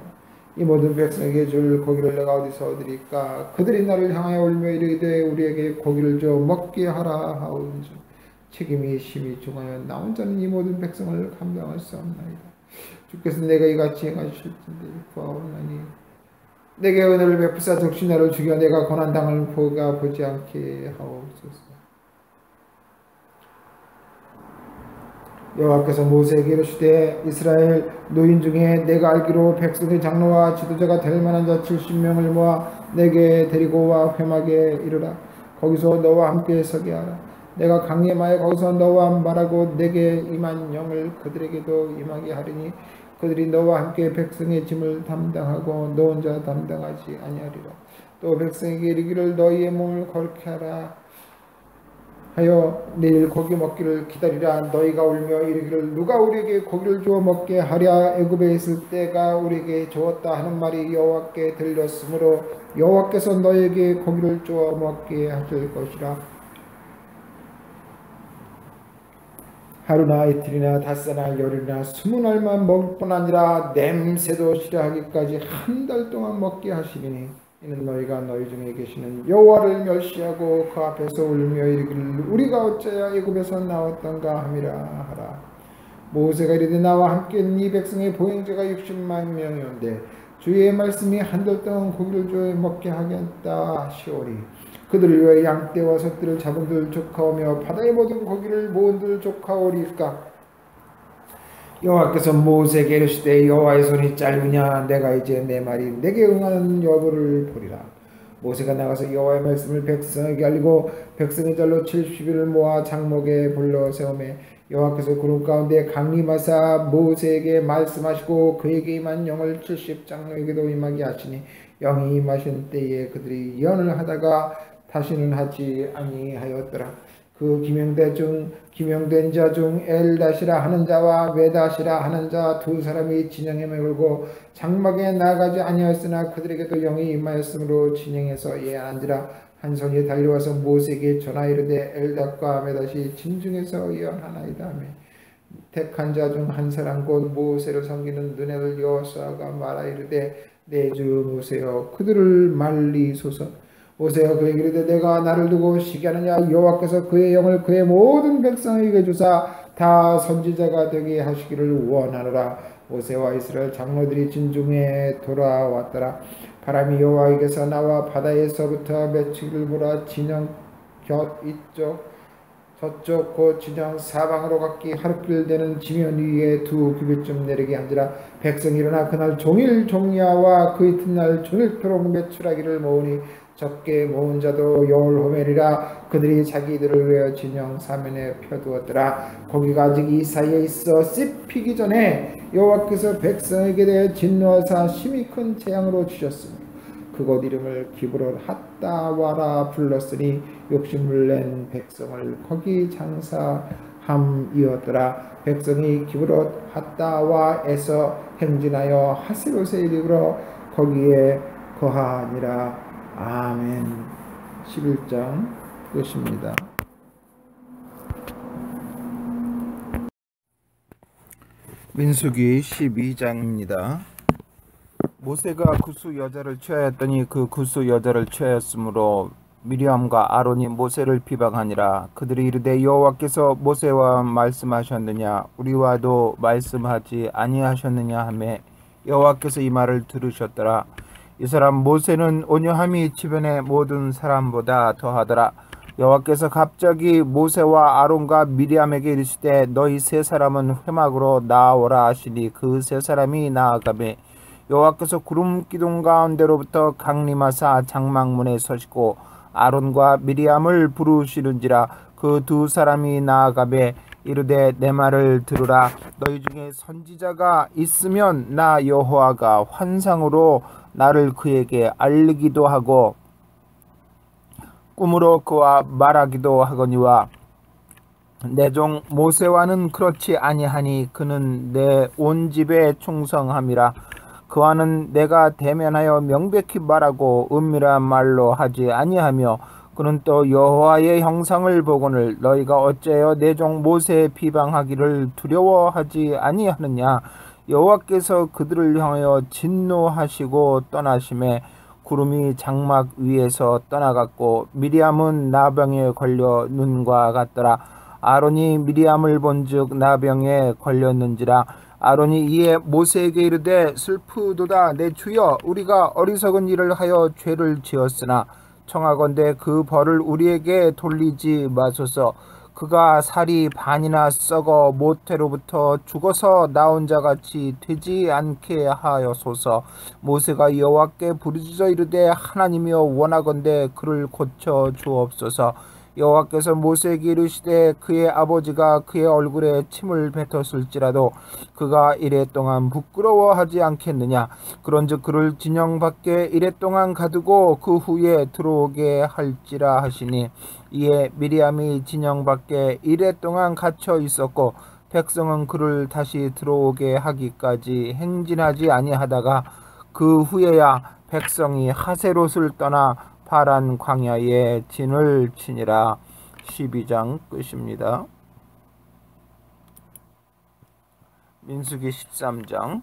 이 모든 백성에게 줄 고기를 내가 어디서 얻으리까. 그들이 나를 향하여 울며 이르되 우리에게 고기를 줘 먹게 하라 하오는즉 책임이 심히 중하여 나 혼자는 이 모든 백성을 감당할 수 없나이다. 주께서 내가 이같이 행하실진데 구하오나니 내게 은혜를 베푸사 적시 나를 죽여 내가 고난당을 보지 않게 하옵소서. 여호와께서 모세에게 이르시되 이스라엘 노인 중에 내가 알기로 백성의 장로와 지도자가 될 만한 자 70명을 모아 내게 데리고 와 회막에 이르라. 거기서 너와 함께 서게 하라. 내가 강림하여 거기서 너와 말하고 내게 임한 영을 그들에게도 임하게 하리니 그들이 너와 함께 백성의 짐을 담당하고 너 혼자 담당하지 아니하리라. 또 백성에게 이르기를 너희의 몸을 거룩히 하라 하여 내일 고기 먹기를 기다리라. 너희가 울며 이르기를 누가 우리에게 고기를 주어 먹게 하랴. 애굽에 있을 때가 우리에게 주었다 하는 말이 여호와께 들렸으므로 여호와께서 너희에게 고기를 주어 먹게 하실 것이라 하루나 이틀이나 닷새나 열흘이나 20날만 먹을 뿐 아니라 냄새도 싫어하기까지 한 달 동안 먹게 하시리니 이는 너희가 너희 중에 계시는 여호와를 멸시하고 그 앞에서 울며 이르기를 우리가 어찌하여 애굽에서 나왔던가 함이라 하라. 모세가 이르되 나와 함께 있는 이 백성의 보행자가 60만 명이온데 주의 말씀이 한 달 동안 고기를 주어 먹게 하겠다 하시오리. 그들을 위하여 양떼와 소떼를 잡은들 조카오며 바다의 모든 고기를 모은들 조카오리까. 여호와께서 모세에게 이르시되 여호와의 손이 짧으냐 내가 이제 내 말이 내게 응하는 여부를 보리라. 모세가 나가서 여호와의 말씀을 백성에게 알리고 백성의 잘로 70일을 모아 장목에 불러 세우매 여호와께서 구름 가운데 강림하사 모세에게 말씀하시고 그에게 임한 영을 70장로에게도 임하게 하시니 영이 임하신 때에 그들이 예언을 하다가 다시는 하지 아니하였더라. 그 기명된 자 중 엘다시라 하는 자와 메다시라 하는 자 두 사람이 진영에 매울고 장막에 나가지 아니하였으나 그들에게도 영이 임하였으므로 진영에서 예언한지라. 한 손이 달려와서 모세에게 전하 이르되 엘닷과 메닷이 진중에서 예언하나이다 하며 택한 자 중 한 사람 곧 모세를 섬기는 눈에를 여호수아가 말하 이르되 내 주 모세여 그들을 말리소서. 모세여 그에게 이르되 내가 나를 두고 시기하느냐. 여호와께서 그의 영을 그의 모든 백성에게 주사 다 선지자가 되게 하시기를 원하노라. 모세와 이스라엘 장로들이 진중에 돌아왔더라. 바람이 여호와에게서 나와 바다에서부터 맺히기를 보라. 진영 곁 이쪽 저쪽 곧 진영 사방으로 각기 하루길 되는 지면 위에 2규빗쯤 내리게 한지라. 백성이 일어나 그날 종일 종야와 그 이튿날 종일토록 매출하기를 모으니 적게 모은 자도 열호멜이라. 그들이 자기들을 위하여 진영 사면에 펴두었더라. 고기가 아직 이 사이에 있어 씹히기 전에 여호와께서 백성에게 대해 진노하사 심히 큰 재앙으로 주셨으며 그곳 이름을 기브롯 핫다와라 불렀으니 욕심을 낸 백성을 거기 장사함이었더라. 백성이 기브롯 핫다와에서 행진하여 하세롯에 이르러 거기에 거하니라. 아멘. 11장 끝입니다. 민수기 12장입니다. 모세가 구스 여자를 취하였더니 그 구스 여자를 취하였으므로 미리암과 아론이 모세를 비방하니라. 그들이 이르되 여호와께서 모세와 말씀하셨느냐 우리와도 말씀하지 아니하셨느냐 하며 여호와께서 이 말을 들으셨더라. 이 사람 모세는 온유함이 주변의 모든 사람보다 더하더라. 여호와께서 갑자기 모세와 아론과 미리암에게 이르시되 너희 세 사람은 회막으로 나아오라 하시니 그 세 사람이 나아가매 여호와께서 구름 기둥 가운데로부터 강림하사 장막문에 서시고 아론과 미리암을 부르시는지라. 그 두 사람이 나아가매 이르되 내 말을 들으라. 너희 중에 선지자가 있으면 나 여호와가 환상으로 나를 그에게 알리기도 하고 꿈으로 그와 말하기도 하거니와 내 종 모세와는 그렇지 아니하니 그는 내 온 집에 충성함이라. 그와는 내가 대면하여 명백히 말하고 은밀한 말로 하지 아니하며 그는 또 여호와의 형상을 보거늘 너희가 어찌하여 내 종 모세에 비방하기를 두려워하지 아니하느냐. 여호와께서 그들을 향하여 진노하시고 떠나심에 구름이 장막 위에서 떠나갔고 미리암은 나병에 걸려 눈과 같더라. 아론이 미리암을 본즉 나병에 걸렸는지라. 아론이 이에 모세에게 이르되 슬프도다 내 주여 우리가 어리석은 일을 하여 죄를 지었으나 청하건대 그 벌을 우리에게 돌리지 마소서. 그가 살이 반이나 썩어 모태로부터 죽어서 나온 자같이 되지 않게 하여소서. 모세가 여호와께 부르짖어 이르되 하나님이여 원하건대 그를 고쳐 주옵소서. 여호와께서 모세에게 이르시되 그의 아버지가 그의 얼굴에 침을 뱉었을지라도 그가 이랫동안 부끄러워하지 않겠느냐. 그런즉 그를 진영 밖에 이랫동안 가두고 그 후에 들어오게 할지라 하시니 이에 미리암이 진영 밖에 이랫동안 갇혀 있었고 백성은 그를 다시 들어오게 하기까지 행진하지 아니하다가 그 후에야 백성이 하세롯을 떠나 파란 광야에 진을 치니라. 12장 끝입니다. 민수기 13장.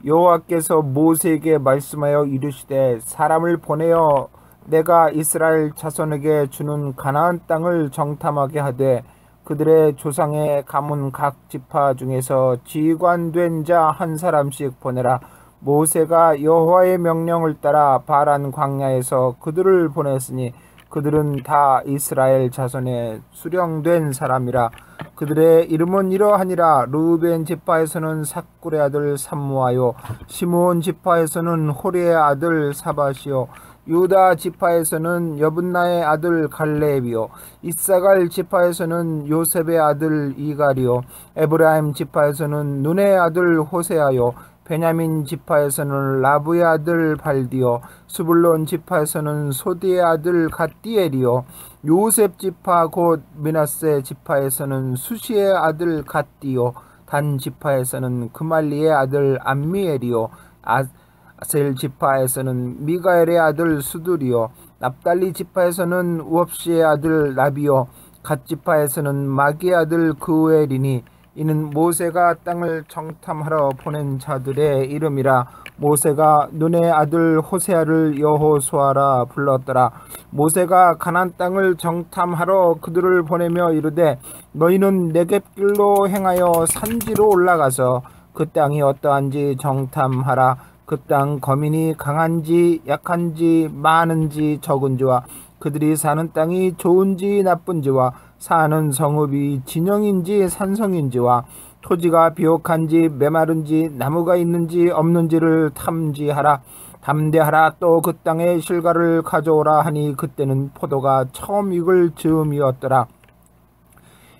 여호와께서 모세에게 말씀하여 이르시되 사람을 보내어 내가 이스라엘 자손에게 주는 가나안 땅을 정탐하게 하되 그들의 조상의 가문 각 지파 중에서 지휘관된 자 한 사람씩 보내라. 모세가 여호와의 명령을 따라 바란 광야에서 그들을 보냈으니 그들은 다 이스라엘 자손의 수령된 사람이라. 그들의 이름은 이러하니라. 르우벤 지파에서는 삭굴의 아들 삼무아요. 시므온 지파에서는 호리의 아들 사밧이요. 유다 지파에서는 여분나의 아들 갈렙이요. 이사갈 지파에서는 요셉의 아들 이갈이요. 에브라임 지파에서는 눈의 아들 호세아요. 베냐민 지파에서는 라브의 아들 발디요. 스불론 지파에서는 소디의 아들 갓디엘이요. 요셉 지파 곧 므낫세 지파에서는 수시의 아들 갓디요. 단 지파에서는 그말리의 아들 암미엘이요. 아셀 지파에서는 미가엘의 아들 수두리요. 납달리 지파에서는 우업시의 아들 나비요. 갓 지파에서는 마기의 아들 그우엘이니 이는 모세가 땅을 정탐하러 보낸 자들의 이름이라. 모세가 눈의 아들 호세아를 여호수아라 불렀더라. 모세가 가나안 땅을 정탐하러 그들을 보내며 이르되 너희는 네겝길로 행하여 산지로 올라가서 그 땅이 어떠한지 정탐하라. 그 땅 거민이 강한지 약한지 많은지 적은지와 그들이 사는 땅이 좋은지 나쁜지와 사는 성읍이 진영인지 산성인지와 토지가 비옥한지 메마른지 나무가 있는지 없는지를 탐지하라. 담대하라. 또 그 땅에 실과를 가져오라 하니 그때는 포도가 처음 익을 즈음이었더라.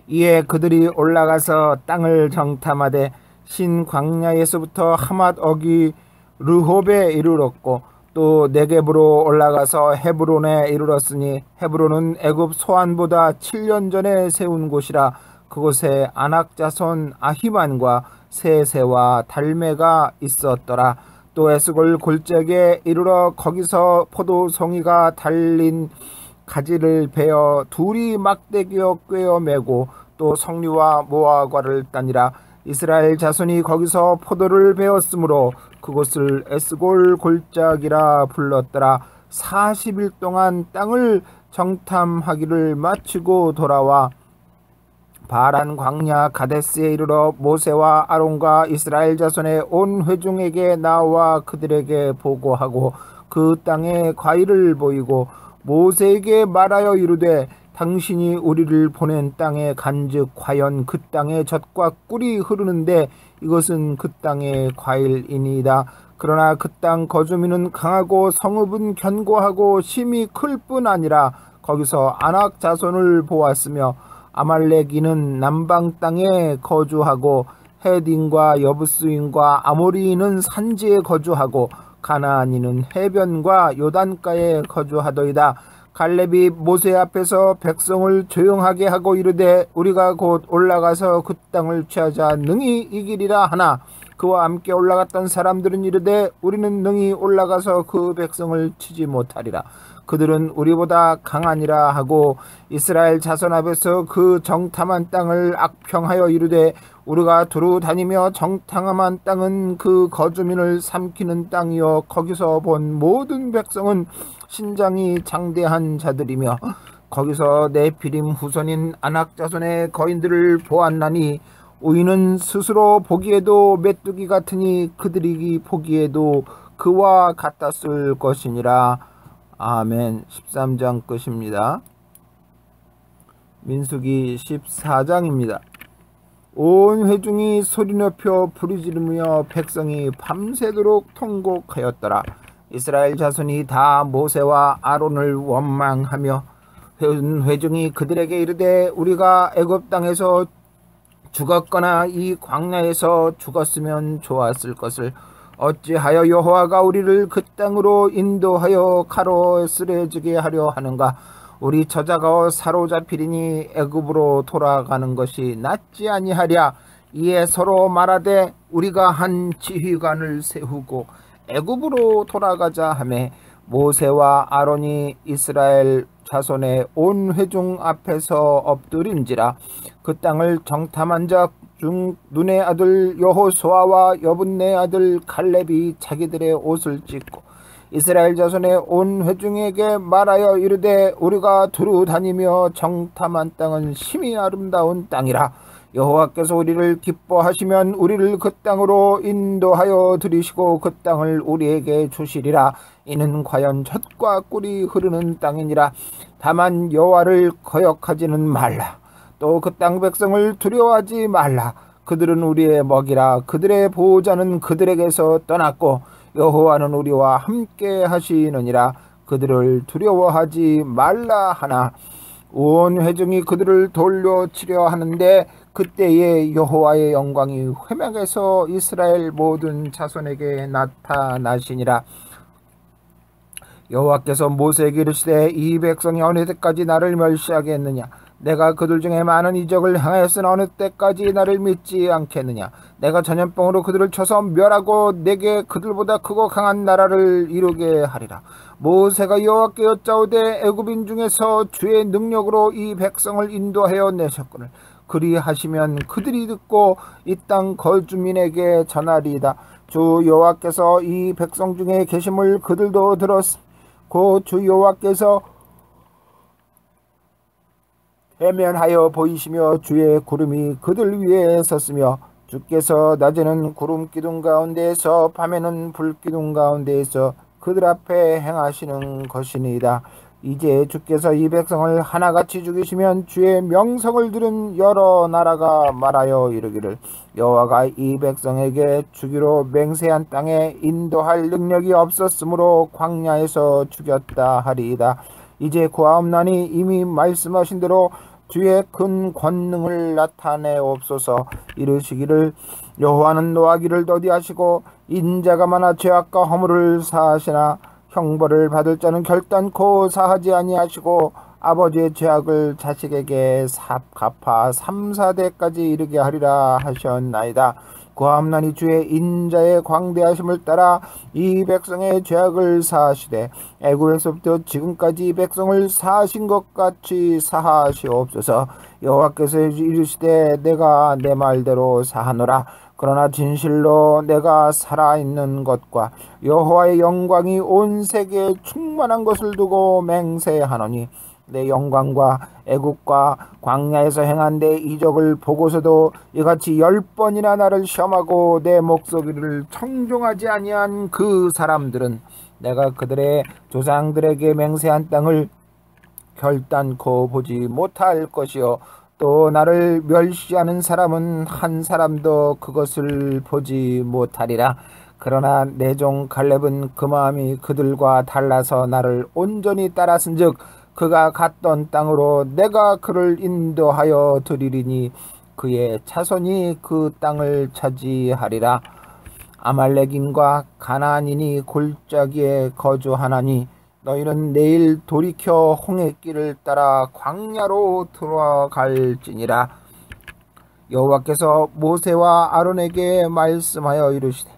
이에 그들이 올라가서 땅을 정탐하되 신 광야에서부터 하맛 어기 르홉에 이르렀고 또 네겝으로 올라가서 헤브론에 이르렀으니 헤브론은 애굽 소안보다 7년 전에 세운 곳이라. 그곳에 아낙 자손 아히만과 세세와 달메가 있었더라. 또 에스골 골짜기에 이르러 거기서 포도송이가 달린 가지를 베어 둘이 막대기어 꿰어 매고 또 석류와 무화과를 따니라. 이스라엘 자손이 거기서 포도를 베었으므로 그곳을 에스골 골짜기라 불렀더라. 40일 동안 땅을 정탐하기를 마치고 돌아와 바란 광야 가데스에 이르러 모세와 아론과 이스라엘 자손의 온 회중에게 나와 그들에게 보고하고 그 땅에 과일을 보이고 모세에게 말하여 이르되 당신이 우리를 보낸 땅에 간즉 과연 그 땅에 젖과 꿀이 흐르는데 이것은 그 땅의 과일이니이다. 그러나 그 땅 거주민은 강하고 성읍은 견고하고 심이 클 뿐 아니라 거기서 아낙 자손을 보았으며 아말렉인은 남방 땅에 거주하고 헤딘과 여부스인과 아모리인은 산지에 거주하고 가나안인은 해변과 요단가에 거주하더이다. 갈렙이 모세 앞에서 백성을 조용하게 하고 이르되 우리가 곧 올라가서 그 땅을 취하자 능히 이기리라 하나 그와 함께 올라갔던 사람들은 이르되 우리는 능히 올라가서 그 백성을 치지 못하리라. 그들은 우리보다 강하니라 하고 이스라엘 자손 앞에서 그 정탐한 땅을 악평하여 이르되 우리가 두루 다니며 정탐한 땅은 그 거주민을 삼키는 땅이요 거기서 본 모든 백성은 신장이 장대한 자들이며 거기서 네피림 후손인 아낙 자손의 거인들을 보았나니 우리는 스스로 보기에도 메뚜기 같으니 그들이 보기에도 그와 같았을 것이니라. 아멘. 13장 끝입니다. 민수기 14장입니다. 온 회중이 소리 높여 부르짖으며 백성이 밤새도록 통곡하였더라. 이스라엘 자손이 다 모세와 아론을 원망하며 회중이 그들에게 이르되 우리가 애굽 땅에서 죽었거나 이 광야에서 죽었으면 좋았을 것을 어찌하여 여호와가 우리를 그 땅으로 인도하여 가로 쓰러지게 하려 하는가. 우리 저자가 사로잡히리니 애굽으로 돌아가는 것이 낫지 아니하랴. 이에 서로 말하되 우리가 한 지휘관을 세우고 애굽으로 돌아가자 하매 모세와 아론이 이스라엘 자손의 온 회중 앞에서 엎드린지라. 그 땅을 정탐한 적 중 눈의 아들 여호수아와 여분네 아들 갈렙이 자기들의 옷을 찢고 이스라엘 자손의 온 회중에게 말하여 이르되 우리가 두루 다니며 정탐한 땅은 심히 아름다운 땅이라. 여호와께서 우리를 기뻐하시면 우리를 그 땅으로 인도하여 들이시고 그 땅을 우리에게 주시리라. 이는 과연 젖과 꿀이 흐르는 땅이니라. 다만 여호와를 거역하지는 말라. 또 그 땅 백성을 두려워하지 말라. 그들은 우리의 먹이라. 그들의 보호자는 그들에게서 떠났고 여호와는 우리와 함께 하시느니라. 그들을 두려워하지 말라 하나 온 회중이 그들을 돌려치려 하는데 그때에 여호와의 영광이 회막에서 이스라엘 모든 자손에게 나타나시니라. 여호와께서 모세에게 이르시되 이 백성이 어느 때까지 나를 멸시하겠느냐. 내가 그들 중에 많은 이적을 행하였으나 어느 때까지 나를 믿지 않겠느냐. 내가 전염병으로 그들을 쳐서 멸하고 내게 그들보다 크고 강한 나라를 이루게 하리라. 모세가 여호와께 여짜오되 애굽인 중에서 주의 능력으로 이 백성을 인도하여 내셨거늘 그리하시면 그들이 듣고 이 땅 거주민에게 전하리이다. 주 여호와께서 이 백성 중에 계심을 그들도 들었고 주 여호와께서 해면하여 보이시며 주의 구름이 그들 위에 섰으며 주께서 낮에는 구름 기둥 가운데에서 밤에는 불 기둥 가운데에서 그들 앞에 행하시는 것이니이다. 이제 주께서 이 백성을 하나같이 죽이시면 주의 명성을 들은 여러 나라가 말하여 이르기를 여호와가 이 백성에게 주기로 맹세한 땅에 인도할 능력이 없었으므로 광야에서 죽였다 하리이다. 이제 구하옵나니 이미 말씀하신 대로 주의 큰 권능을 나타내옵소서. 이르시기를 여호와는 노하기를 더디하시고 인자가 많아 죄악과 허물을 사하시나 형벌을 받을 자는 결단코 사하지 아니하시고 아버지의 죄악을 자식에게 갚아 3, 4대까지 이르게 하리라 하셨나이다. 구하옵나니 주의 인자의 광대하심을 따라 이 백성의 죄악을 사하시되 애굽에서부터 지금까지 이 백성을 사하신 것 같이 사하시옵소서. 여호와께서 이르시되 내가 내 말대로 사하노라. 그러나 진실로 내가 살아있는 것과 여호와의 영광이 온 세계에 충만한 것을 두고 맹세하노니 내 영광과 애국과 광야에서 행한 내 이적을 보고서도 이같이 10번이나 나를 시험하고 내 목소리를 청종하지 아니한 그 사람들은 내가 그들의 조상들에게 맹세한 땅을 결단코 보지 못할 것이요 또 나를 멸시하는 사람은 한 사람도 그것을 보지 못하리라. 그러나 내 종 갈렙은 그 마음이 그들과 달라서 나를 온전히 따랐은즉 그가 갔던 땅으로 내가 그를 인도하여 드리리니 그의 자손이 그 땅을 차지하리라. 아말렉인과 가나안인이 골짜기에 거주하나니 너희는 내일 돌이켜 홍해길을 따라 광야로 들어갈지니라. 여호와께서 모세와 아론에게 말씀하여 이르시되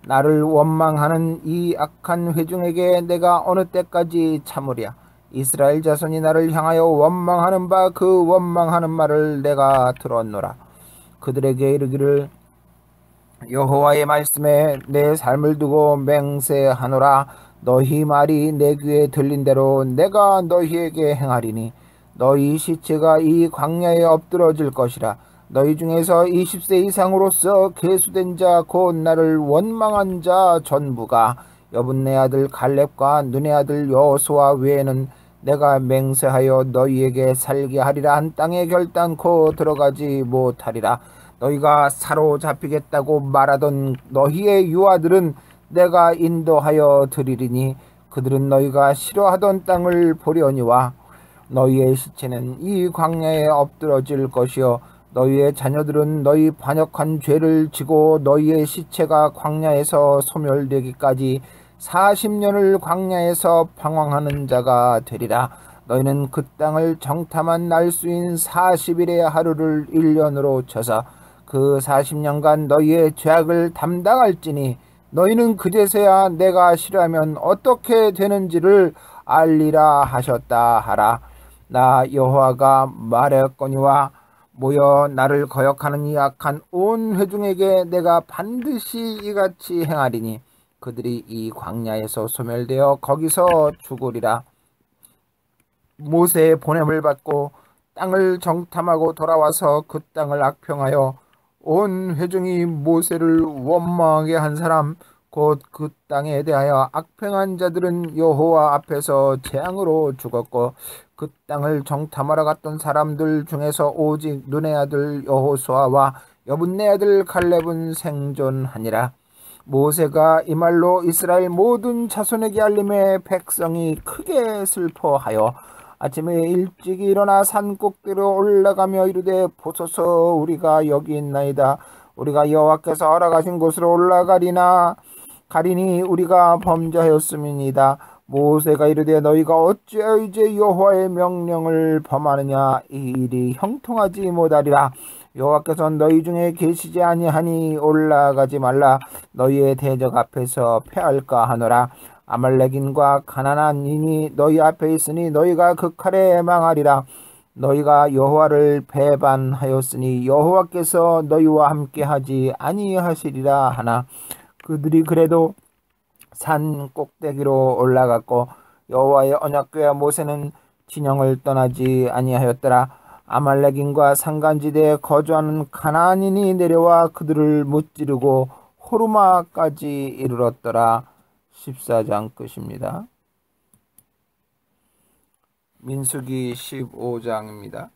나를 원망하는 이 악한 회중에게 내가 어느 때까지 참으랴. 이스라엘 자손이 나를 향하여 원망하는 바 그 원망하는 말을 내가 들었노라. 그들에게 이르기를 여호와의 말씀에 내 삶을 두고 맹세하노라. 너희 말이 내 귀에 들린 대로 내가 너희에게 행하리니 너희 시체가 이 광야에 엎드러질 것이라. 너희 중에서 20세 이상으로서 계수된 자 곧 나를 원망한 자 전부가 여분네 아들 갈렙과 눈의 아들 여호수아 외에는 내가 맹세하여 너희에게 살게 하리라 한 땅에 결단코 들어가지 못하리라. 너희가 사로잡히겠다고 말하던 너희의 유아들은 내가 인도하여 드리리니 그들은 너희가 싫어하던 땅을 보려니와 너희의 시체는 이 광야에 엎드러질 것이요 너희의 자녀들은 너희 반역한 죄를 지고 너희의 시체가 광야에서 소멸되기까지 40년을 광야에서 방황하는 자가 되리라. 너희는 그 땅을 정탐한 날수인 40일의 하루를 1년으로 쳐서 그 40년간 너희의 죄악을 담당할지니 너희는 그제서야 내가 싫어하면 어떻게 되는지를 알리라 하셨다 하라. 나 여호와가 말하였거니와 모여 나를 거역하는 이 악한 온 회중에게 내가 반드시 이같이 행하리니 그들이 이 광야에서 소멸되어 거기서 죽으리라. 모세의 보냄을 받고 땅을 정탐하고 돌아와서 그 땅을 악평하여 온 회중이 모세를 원망하게 한 사람 곧 그 땅에 대하여 악평한 자들은 여호와 앞에서 재앙으로 죽었고 그 땅을 정탐하러 갔던 사람들 중에서 오직 눈의 아들 여호수아와 여분네 아들 갈렙은 생존하니라. 모세가 이 말로 이스라엘 모든 자손에게 알림해 백성이 크게 슬퍼하여 아침에 일찍 일어나 산 꼭대기로 올라가며 이르되 보소서 우리가 여기 있나이다. 우리가 여호와께서 허락하신 곳으로 올라가리나 가리니 우리가 범죄하였음이니이다. 모세가 이르되 너희가 어찌하여 이제 여호와의 명령을 범하느냐. 이 일이 형통하지 못하리라. 여호와께서 너희 중에 계시지 아니하니 올라가지 말라. 너희의 대적 앞에서 패할까 하노라. 아말렉인과 가나안인이 너희 앞에 있으니 너희가 그 칼에 망하리라. 너희가 여호와를 배반하였으니 여호와께서 너희와 함께하지 아니하시리라 하나. 그들이 그래도 산 꼭대기로 올라갔고 여호와의 언약궤와 모세는 진영을 떠나지 아니하였더라. 아말렉인과 산간지대에 거주하는 가나안인이 내려와 그들을 무찌르고 호르마까지 이르렀더라. 14장 끝입니다. 민수기 15장입니다.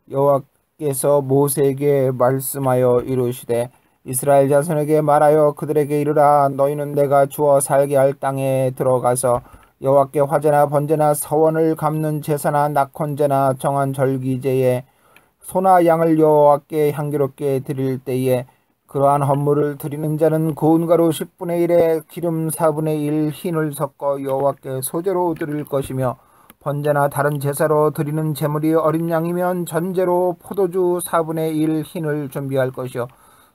여호와께서 모세에게 말씀하여 이르시되 이스라엘 자손에게 말하여 그들에게 이르라. 너희는 내가 주어 살게 할 땅에 들어가서 여호와께 화제나 번제나 서원을 갚는 제사나 낙헌제나 정한 절기제에 소나 양을 여호와께 향기롭게 드릴 때에 그러한 헌물을 드리는 자는 고운 가루 10분의 1에 기름 4분의 1 흰을 섞어 여호와께 소제로 드릴 것이며 번제나 다른 제사로 드리는 제물이 어린 양이면 전제로 포도주 4분의 1 흰을 준비할 것이요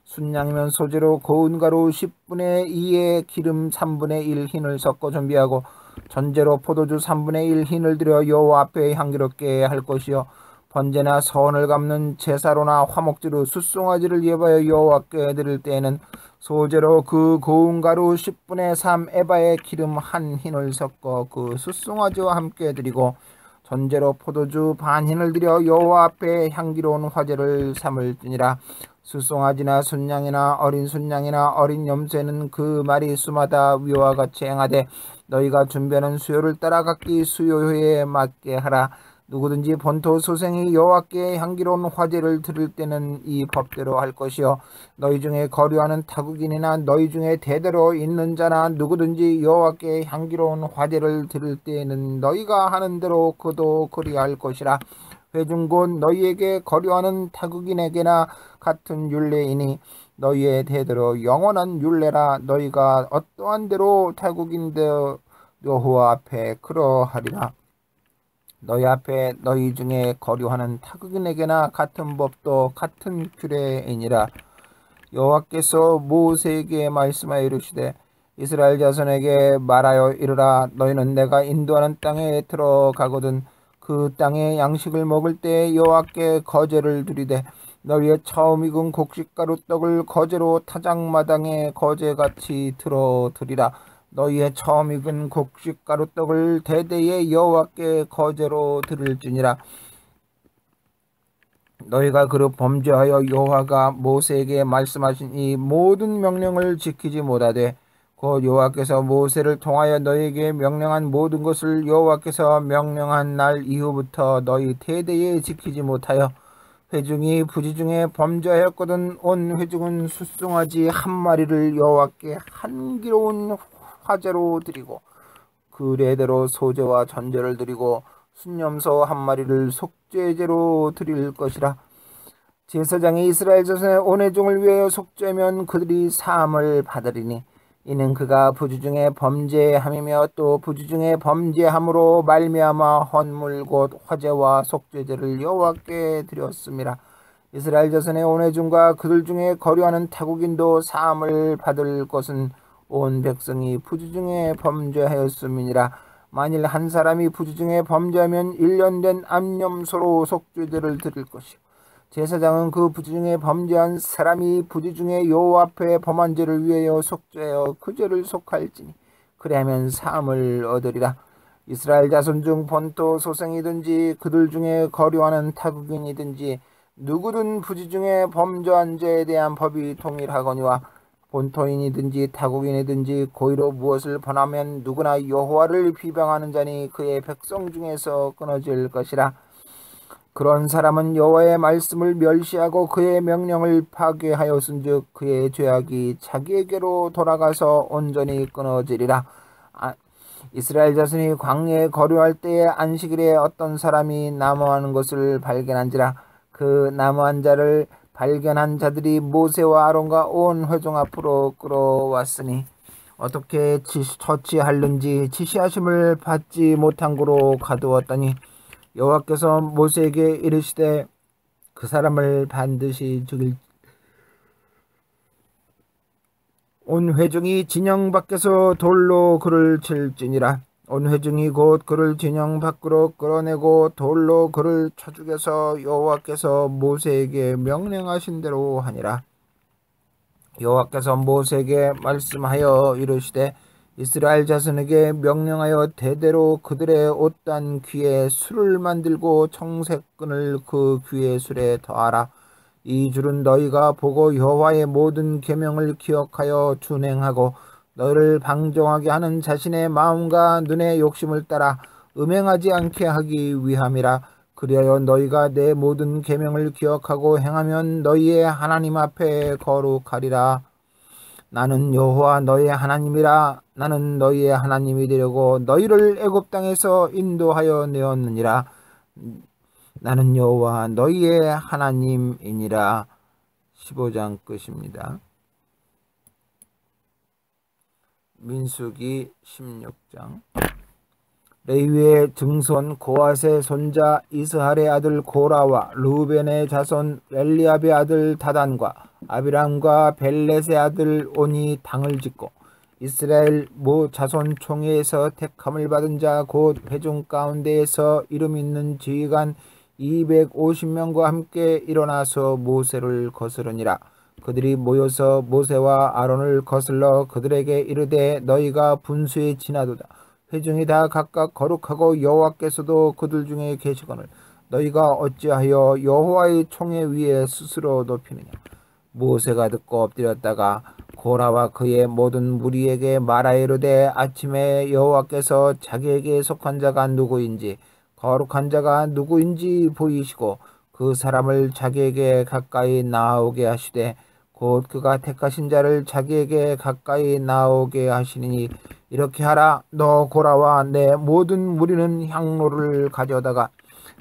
순양이면 소제로 고운 가루 10분의 2에 기름 3분의 1 흰을 섞어 준비하고 전제로 포도주 3분의 1 흰을 들여 여호와 앞에 향기롭게 할 것이요 번제나 서원을 갚는 제사로나 화목제로 숫송아지를 예하여 여호와께 드릴 때에는 소제로 그 고운 가루 10분의 3 에바에 기름 한 흰을 섞어 그 숫송아지와 함께 드리고 전제로 포도주 반 흰을 들여 여호와 앞에 향기로운 화제를 삼을지니라. 숫송아지나 순양이나 어린 순양이나 어린 염소에는 그 마리수마다 위와 같이 행하되 너희가 준비하는 수요를 따라 각기 수요에 맞게 하라. 누구든지 본토 소생이 여호와께 향기로운 화제를 드릴 때는 이 법대로 할 것이요 너희 중에 거류하는 타국인이나 너희 중에 대대로 있는 자나 누구든지 여호와께 향기로운 화제를 드릴 때에는 너희가 하는 대로 그도 그리할 것이라. 회중 곧 너희에게 거류하는 타국인에게나 같은 율례이니 너희의 대대로 영원한 율례라. 너희가 어떠한 대로 타국인들 여호와 앞에 그러하리라. 너희 앞에 너희 중에 거류하는 타국인에게나 같은 법도 같은 규례이니라. 여호와께서 모세에게 말씀하여 이르시되 이스라엘 자손에게 말하여 이르라. 너희는 내가 인도하는 땅에 들어가거든 그 땅의 양식을 먹을 때 여호와께 거제를 드리되 너희의 처음 익은 곡식가루 떡을 거제로 타작마당에 거제같이 들어드리라. 너희의 처음 익은 곡식가루 떡을 대대에 여호와께 거제로 드릴지니라. 너희가 그릇 범죄하여 여호와가 모세에게 말씀하신 이 모든 명령을 지키지 못하되 곧 여호와께서 모세를 통하여 너희에게 명령한 모든 것을 여호와께서 명령한 날 이후부터 너희 대대에 지키지 못하여 회중이 부지중에 범죄하였거든 온 회중은 숫송아지 한 마리를 여호와께 향기로운 화제로 드리고 그례대로 소제와 전제를 드리고 순염소 한 마리를 속죄제로 드릴 것이라. 제사장이 이스라엘 자손의 온 회중을 위하여 속죄하면 그들이 사함을 받으리니 이는 그가 부지중에 범죄함이며 또 부지중에 범죄함으로 말미암아 헌물 곧 화제와 속죄제를 여호와께 드렸음이라. 이스라엘 자손의 온 회중과 그들 중에 거류하는 타국인도 사함을 받을 것은 온 백성이 부지중에 범죄하였음이니라. 만일 한 사람이 부지중에 범죄하면 1년 된 암염소로 속죄제를 드릴 것이요 제사장은 그 부지 중에 범죄한 사람이 부지 중에 여호와 앞에 범한 죄를 위하여 속죄하여 그 죄를 속할지니 그리하면 사함을 얻으리라. 이스라엘 자손 중 본토 소생이든지 그들 중에 거류하는 타국인이든지 누구든 부지 중에 범죄한 죄에 대한 법이 동일하거니와 본토인이든지 타국인이든지 고의로 무엇을 범하면 누구나 여호와를 비방하는 자니 그의 백성 중에서 끊어질 것이라. 그런 사람은 여호와의 말씀을 멸시하고 그의 명령을 파괴하였은즉 그의 죄악이 자기에게로 돌아가서 온전히 끊어지리라. 이스라엘 자손이 광야에 거류할 때에 안식일에 어떤 사람이 나무하는 것을 발견한지라. 그 나무한 자를 발견한 자들이 모세와 아론과 온 회중 앞으로 끌어왔으니 어떻게 처치할는지 지시하심을 받지 못한 고로 가두었더니 여호와께서 모세에게 이르시되 그 사람을 반드시 죽일. 온 회중이 진영 밖에서 돌로 그를 칠지니라. 온 회중이 곧 그를 진영 밖으로 끌어내고 돌로 그를 쳐 죽여서 여호와께서 모세에게 명령하신 대로 하니라. 여호와께서 모세에게 말씀하여 이르시되 이스라엘 자손에게 명령하여 대대로 그들의 옷단 귀에 술을 만들고 청색끈을 그 귀의 술에 더하라. 이 줄은 너희가 보고 여호와의 모든 계명을 기억하여 준행하고 너를 방종하게 하는 자신의 마음과 눈의 욕심을 따라 음행하지 않게 하기 위함이라. 그리하여 너희가 내 모든 계명을 기억하고 행하면 너희의 하나님 앞에 거룩하리라. 나는 여호와 너희의 하나님이라. 나는 너희의 하나님이 되려고 너희를 애굽 땅에서 인도하여 내었느니라. 나는 여호와 너희의 하나님이니라. 15장 끝입니다. 민수기 16장. 레위의 증손 고앗의 손자 이스할의 아들 고라와 르우벤의 자손 엘리압의 아들 다단과 아비람과 벨렛의 아들 온이 당을 짓고 이스라엘 모 자손 총회에서 택함을 받은 자 곧 회중 가운데에서 이름 있는 지휘관 250명과 함께 일어나서 모세를 거스르니라. 그들이 모여서 모세와 아론을 거슬러 그들에게 이르되 너희가 분수에 지나도다. 회중이 다 각각 거룩하고 여호와께서도 그들 중에 계시거늘 너희가 어찌하여 여호와의 총회 위에 스스로 높이느냐. 모세가 듣고 엎드렸다가 고라와 그의 모든 무리에게 말하여 이르되 아침에 여호와께서 자기에게 속한 자가 누구인지 거룩한 자가 누구인지 보이시고 그 사람을 자기에게 가까이 나오게 하시되 곧 그가 택하신 자를 자기에게 가까이 나오게 하시니 이렇게 하라. 너 고라와 내 모든 무리는 향로를 가져다가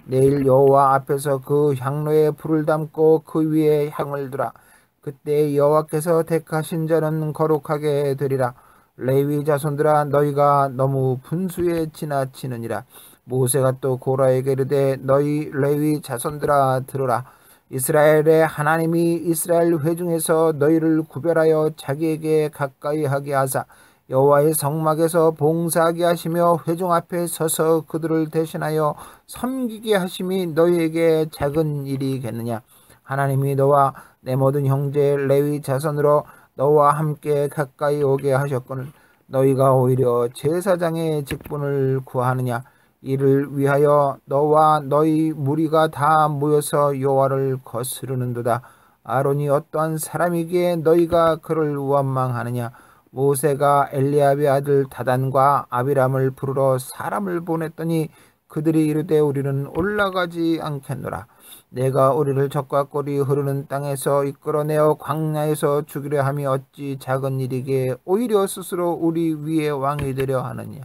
내일 여호와 앞에서 그 향로에 불을 담고 그 위에 향을 두라. 그때 여호와께서 택하신 자는 거룩하게 되리라. 레위 자손들아 너희가 너무 분수에 지나치느니라. 모세가 또 고라에게 이르되 너희 레위 자손들아 들으라. 이스라엘의 하나님이 이스라엘 회중에서 너희를 구별하여 자기에게 가까이 하게 하사 여호와의 성막에서 봉사하게 하시며 회중 앞에 서서 그들을 대신하여 섬기게 하심이 너희에게 작은 일이겠느냐. 하나님이 너와 내 모든 형제 레위 자손으로 너와 함께 가까이 오게 하셨거늘 너희가 오히려 제사장의 직분을 구하느냐. 이를 위하여 너와 너희 무리가 다 모여서 여호와를 거스르는도다. 아론이 어떠한 사람이기에 너희가 그를 원망하느냐. 모세가 엘리압의 아들 다단과 아비람을 부르러 사람을 보냈더니 그들이 이르되 우리는 올라가지 않겠노라. 내가 우리를 적과 꼴이 흐르는 땅에서 이끌어내어 광야에서 죽이려 함이 어찌 작은 일이기에 오히려 스스로 우리 위에 왕이 되려 하느냐.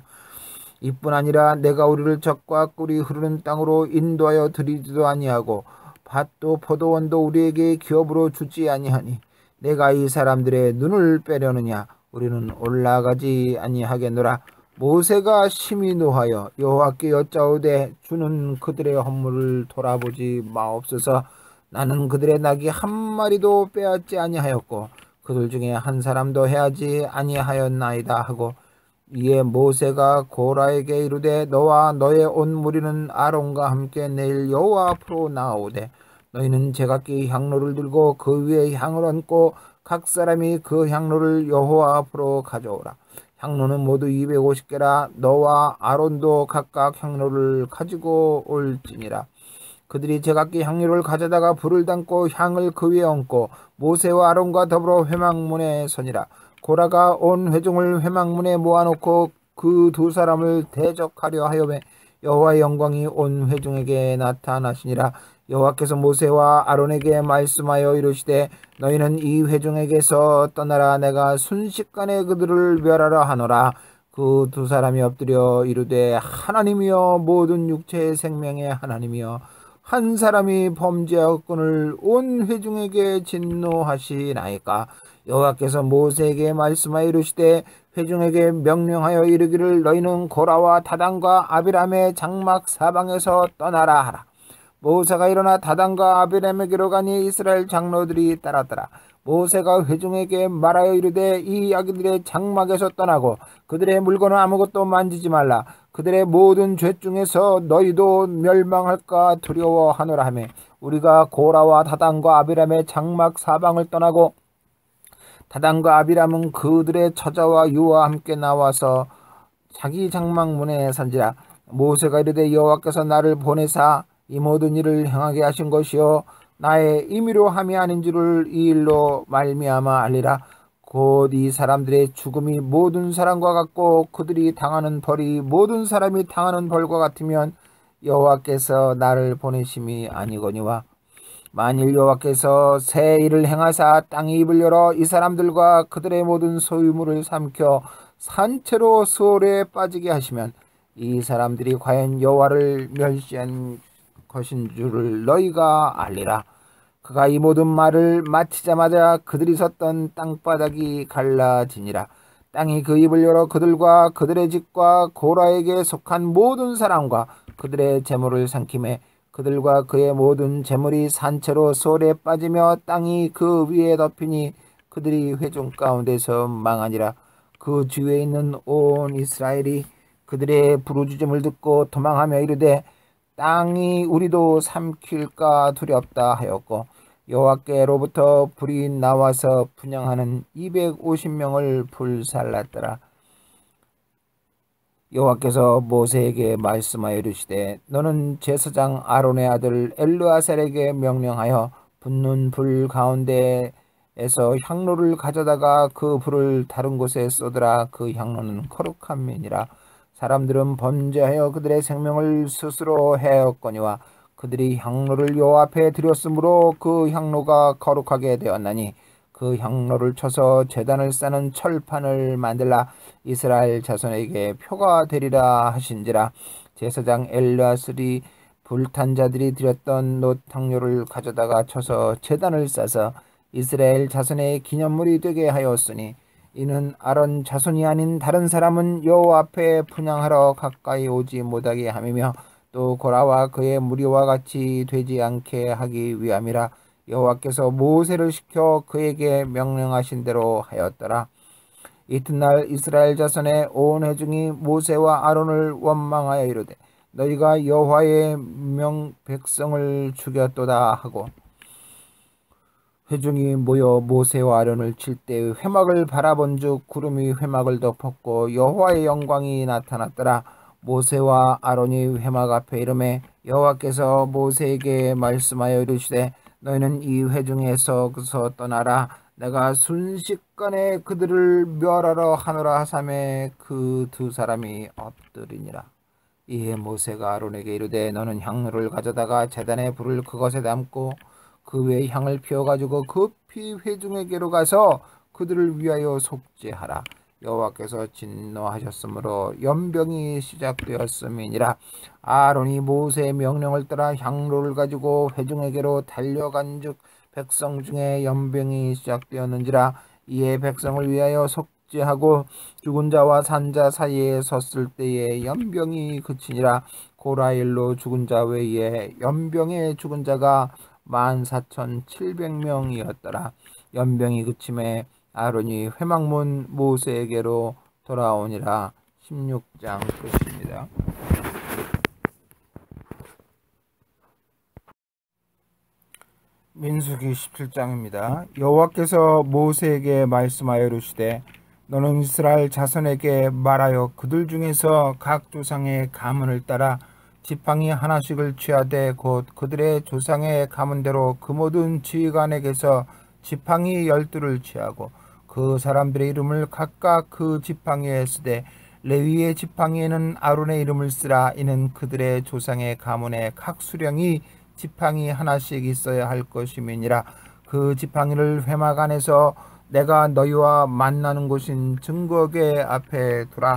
이뿐 아니라 내가 우리를 적과 꿀이 흐르는 땅으로 인도하여 드리지도 아니하고 밭도 포도원도 우리에게 기업으로 주지 아니하니 내가 이 사람들의 눈을 빼려느냐. 우리는 올라가지 아니하겠노라. 모세가 심히 노하여 여호와께 여짜오되 주는 그들의 허물을 돌아보지 마옵소서. 나는 그들의 낙이 한 마리도 빼앗지 아니하였고 그들 중에 한 사람도 해하지 아니하였나이다 하고 이에 모세가 고라에게 이르되 너와 너의 온 무리는 아론과 함께 내일 여호와 앞으로 나오되 너희는 제각기 향로를 들고 그 위에 향을 얹고 각 사람이 그 향로를 여호와 앞으로 가져오라. 향로는 모두 250개라. 너와 아론도 각각 향로를 가지고 올지니라. 그들이 제각기 향료를 가져다가 불을 담고 향을 그 위에 얹고 모세와 아론과 더불어 회막문에 서니라. 고라가 온 회중을 회막문에 모아놓고 그 두 사람을 대적하려 하여매 여호와의 영광이 온 회중에게 나타나시니라. 여호와께서 모세와 아론에게 말씀하여 이르시되 너희는 이 회중에게서 떠나라. 내가 순식간에 그들을 멸하라 하노라. 그 두 사람이 엎드려 이르되 하나님이여 모든 육체의 생명의 하나님이여 한 사람이 범죄하였거늘 온 회중에게 진노하시나이까. 여호와께서 모세에게 말씀하여 이르시되 회중에게 명령하여 이르기를 너희는 고라와 다단과 아비람의 장막 사방에서 떠나라 하라. 모세가 일어나 다단과 아비람에게로 가니 이스라엘 장로들이 따랐더라. 모세가 회중에게 말하여 이르되 이 아기들의 장막에서 떠나고 그들의 물건을 아무것도 만지지 말라. 그들의 모든 죄 중에서 너희도 멸망할까 두려워하노라 하며 우리가 고라와 다단과 아비람의 장막 사방을 떠나고 다단과 아비람은 그들의 처자와 유와 함께 나와서 자기 장막문에 선지라. 모세가 이르되 여호와께서 나를 보내사 이 모든 일을 행하게 하신 것이요 나의 임의로 함이 아닌 줄을 이 일로 말미암아 알리라. 곧 이 사람들의 죽음이 모든 사람과 같고 그들이 당하는 벌이 모든 사람이 당하는 벌과 같으면 여호와께서 나를 보내심이 아니거니와 만일 여호와께서 새 일을 행하사 땅의 입을 열어 이 사람들과 그들의 모든 소유물을 삼켜 산채로 수월에 빠지게 하시면 이 사람들이 과연 여호와를 멸시한 것인 줄을 너희가 알리라. 그가 이 모든 말을 마치자마자 그들이 섰던 땅바닥이 갈라지니라. 땅이 그 입을 열어 그들과 그들의 집과 고라에게 속한 모든 사람과 그들의 재물을 삼키매 그들과 그의 모든 재물이 산채로 소홀에 빠지며 땅이 그 위에 덮이니 그들이 회중 가운데서 망하니라. 그 주위에 있는 온 이스라엘이 그들의 부르짖음을 듣고 도망하며 이르되 땅이 우리도 삼킬까 두렵다 하였고 여호와께로부터 불이 나와서 분향하는 250명을 불살랐더라. 여호와께서 모세에게 말씀하여 이르시되 너는 제사장 아론의 아들 엘르아살에게 명령하여 붙는 불 가운데에서 향로를 가져다가 그 불을 다른 곳에 쏟으라. 그 향로는 거룩한 면이라. 사람들은 범죄하여 그들의 생명을 스스로 해였거니와 그들이 향로를 여호와 앞에 드렸으므로 그 향로가 거룩하게 되었나니 그 향로를 쳐서 제단을 싸는 철판을 만들라. 이스라엘 자손에게 표가 되리라 하신지라. 제사장 엘르아살이 불탄 자들이 드렸던 놋향료를 가져다가 쳐서 제단을 싸서 이스라엘 자손의 기념물이 되게 하였으니 이는 아론 자손이 아닌 다른 사람은 여호와 앞에 분향하러 가까이 오지 못하게 함이며 또 고라와 그의 무리와 같이 되지 않게 하기 위함이라. 여호와께서 모세를 시켜 그에게 명령하신 대로 하였더라. 이튿날 이스라엘 자손의 온 회중이 모세와 아론을 원망하여 이르되 너희가 여호와의 백성을 죽였도다 하고 회중이 모여 모세와 아론을 칠 때 회막을 바라본즉 구름이 회막을 덮었고 여호와의 영광이 나타났더라. 모세와 아론이 회막 앞에 이르매 여호와께서 모세에게 말씀하여 이르시되 너희는 이 회중에서 떠나라. 내가 순식간에 그들을 멸하러 하노라 하사매 그 두 사람이 엎드리니라. 이에 모세가 아론에게 이르되 너는 향로를 가져다가 제단의 불을 그것에 담고 그 외에 향을 피워가지고 급히 회중에게로 가서 그들을 위하여 속죄하라. 여호와께서 진노하셨으므로 연병이 시작되었음이니라. 아론이 모세의 명령을 따라 향로를 가지고 회중에게로 달려간즉 백성 중에 연병이 시작되었는지라. 이에 백성을 위하여 속죄하고 죽은 자와 산 자 사이에 섰을 때에 연병이 그치니라. 고라일로 죽은 자 외에 연병에 죽은 자가 14,700명이었더라. 연병이 그침에 아론이 회막문 모세에게로 돌아오니라. 16장 끝입니다. 민수기 17장입니다. 여호와께서 모세에게 말씀하여 이르시되 너는 이스라엘 자손에게 말하여 그들 중에서 각 조상의 가문을 따라 지팡이 하나씩을 취하되 곧 그들의 조상의 가문대로 그 모든 지휘관에게서 지팡이 12를 취하고 그 사람들의 이름을 각각 그 지팡이에 쓰되 레위의 지팡이에는 아론의 이름을 쓰라. 이는 그들의 조상의 가문에 각 수령이 지팡이 하나씩 있어야 할 것임이니라. 그 지팡이를 회막 안에서 내가 너희와 만나는 곳인 증거궤 앞에 두라.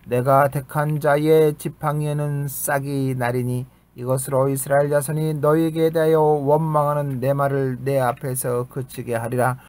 내가 택한 자의 지팡이에는 싹이 나리니 이것으로 이스라엘 자손이 너희에게 대하여 원망하는 내 말을 내 앞에서 그치게 하리라.